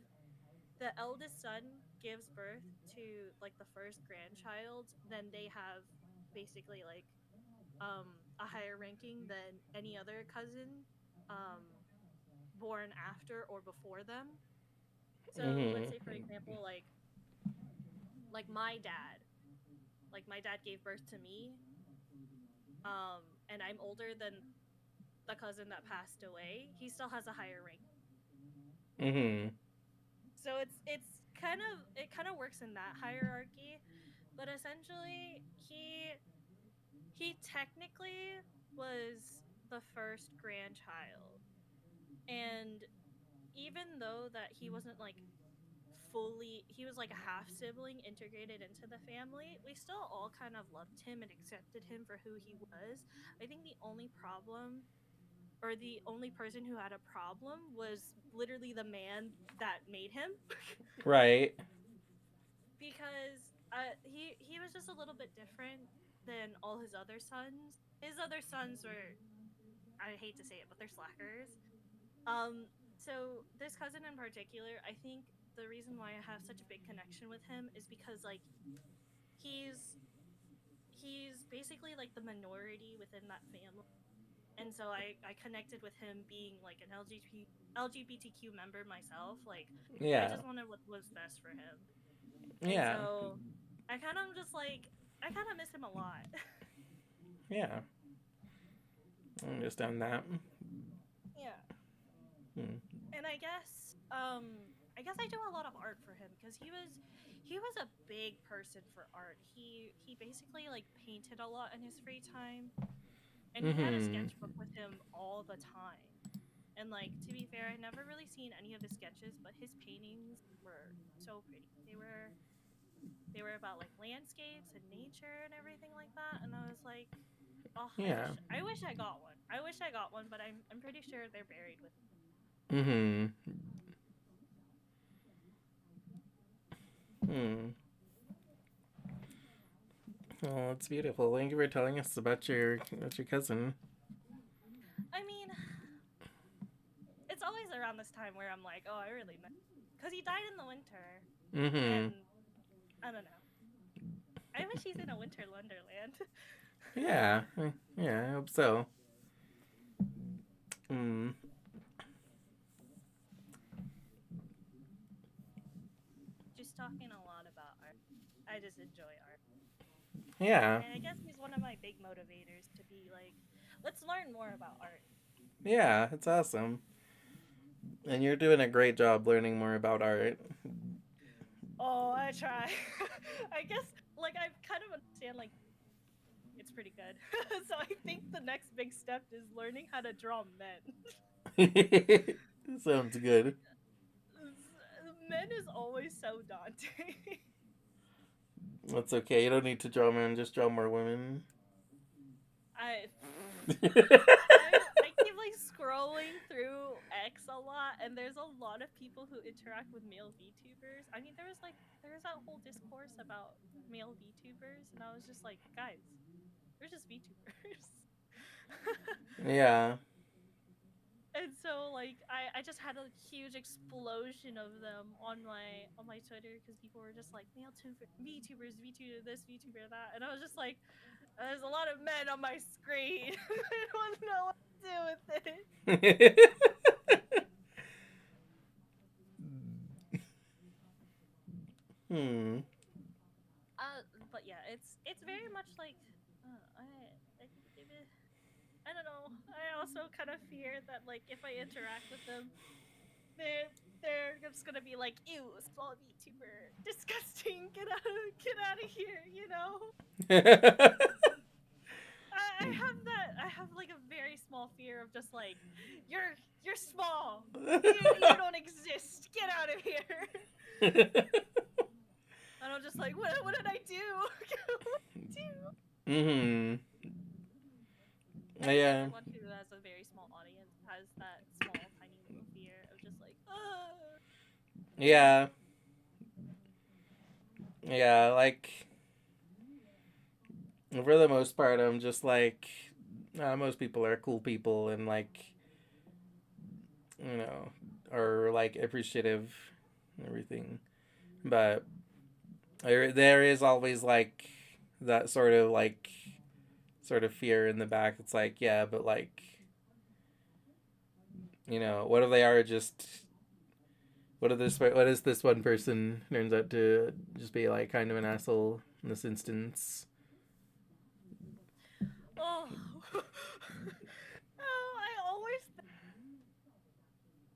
the eldest son gives birth to like the first grandchild, then they have basically like a higher ranking than any other cousin um born after or before them. So let's say for Mm-hmm. example like my dad gave birth to me, and I'm older than the cousin that passed away, he still has a higher rank. Mm-hmm. So it kind of works in that hierarchy, but essentially he technically was the first grandchild. And even though that he wasn't like fully he was like a half sibling integrated into the family, we still all kind of loved him and accepted him for who he was. I think the only problem or the only person who had a problem was literally the man that made him Right. because he was just a little bit different than all his other sons. His other sons were, I hate to say it, but they're slackers. So this cousin in particular, I think the reason why I have such a big connection with him is because like he's he's basically like the minority within that family. And so I connected with him being like an LGBTQ member myself. Like I Yeah. just wanted what was best for him. And Yeah. so I kind of just like I kind of miss him a lot. Yeah. I understand that. Yeah. Mm. And I guess I do a lot of art for him because he was a big person for art. He basically like painted a lot in his free time and he had a Mm-hmm. sketchbook with him all the time. And like to be fair, I never really seen any of his sketches, but his paintings were so pretty. They were about like landscapes and nature and everything like that. And I was like, oh, Yeah. I wish I got one. I wish I got one, but I'm pretty sure they're buried with. Mm-hmm. Hmm. Oh, it's beautiful. Thank you for telling us about your cousin. I mean, it's always around this time where I'm like, oh, I really miss, because he died in the winter, Mm-hmm. and I don't know. I wish he's in a winter wonderland. Yeah. Yeah, I hope so. Mm. Just talking a lot about art. I just enjoy art, Yeah. and I guess he's one of my big motivators to be like, let's learn more about art. Yeah, it's awesome. And you're doing a great job learning more about art. Oh, I try. I guess like I kind of understand like it's pretty good. So I think the next big step is learning how to draw men. Sounds good. Men is always so daunting. That's okay. You don't need to draw men, just draw more women. I I keep like scrolling through X a lot, and there's a lot of people who interact with male VTubers. I mean, there's that whole discourse about male VTubers, and I was just like, guys, they're just VTubers. Yeah. And so like I just had a huge explosion of them on my Twitter because people were just like VTubers, VTuber this, VTuber that, and I was just like, there's a lot of men on my screen. I don't know what to do with it. Hmm. But yeah, it's very much like I I don't know. I also kind of fear that like if I interact with them, they're just gonna be like, ew, small VTuber, disgusting, get out of here, you know. I have like a very small fear of just like you're small, you don't exist, get out of here. And I'm just like, what did I do? What did I do? Mhm. I think Yeah. everyone who has a very small audience has that small, tiny little fear of just like, Yeah. Yeah. Like for the most part, I'm just like most people are cool people and like you know are like appreciative and everything, but there is always like that sort of fear in the back. It's like yeah, but like what if they are just what is this one person turns out to just be like kind of an asshole in this instance? oh, oh, I always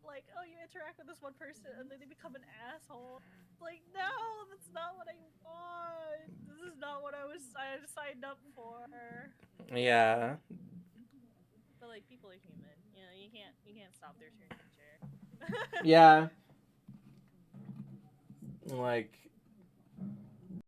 like, oh, you interact with this one person and then they become an asshole. Like, no, that's not what I want. This is not what I signed up for. Yeah. But like, people are human. You know, you can't stop their true nature. Yeah. Like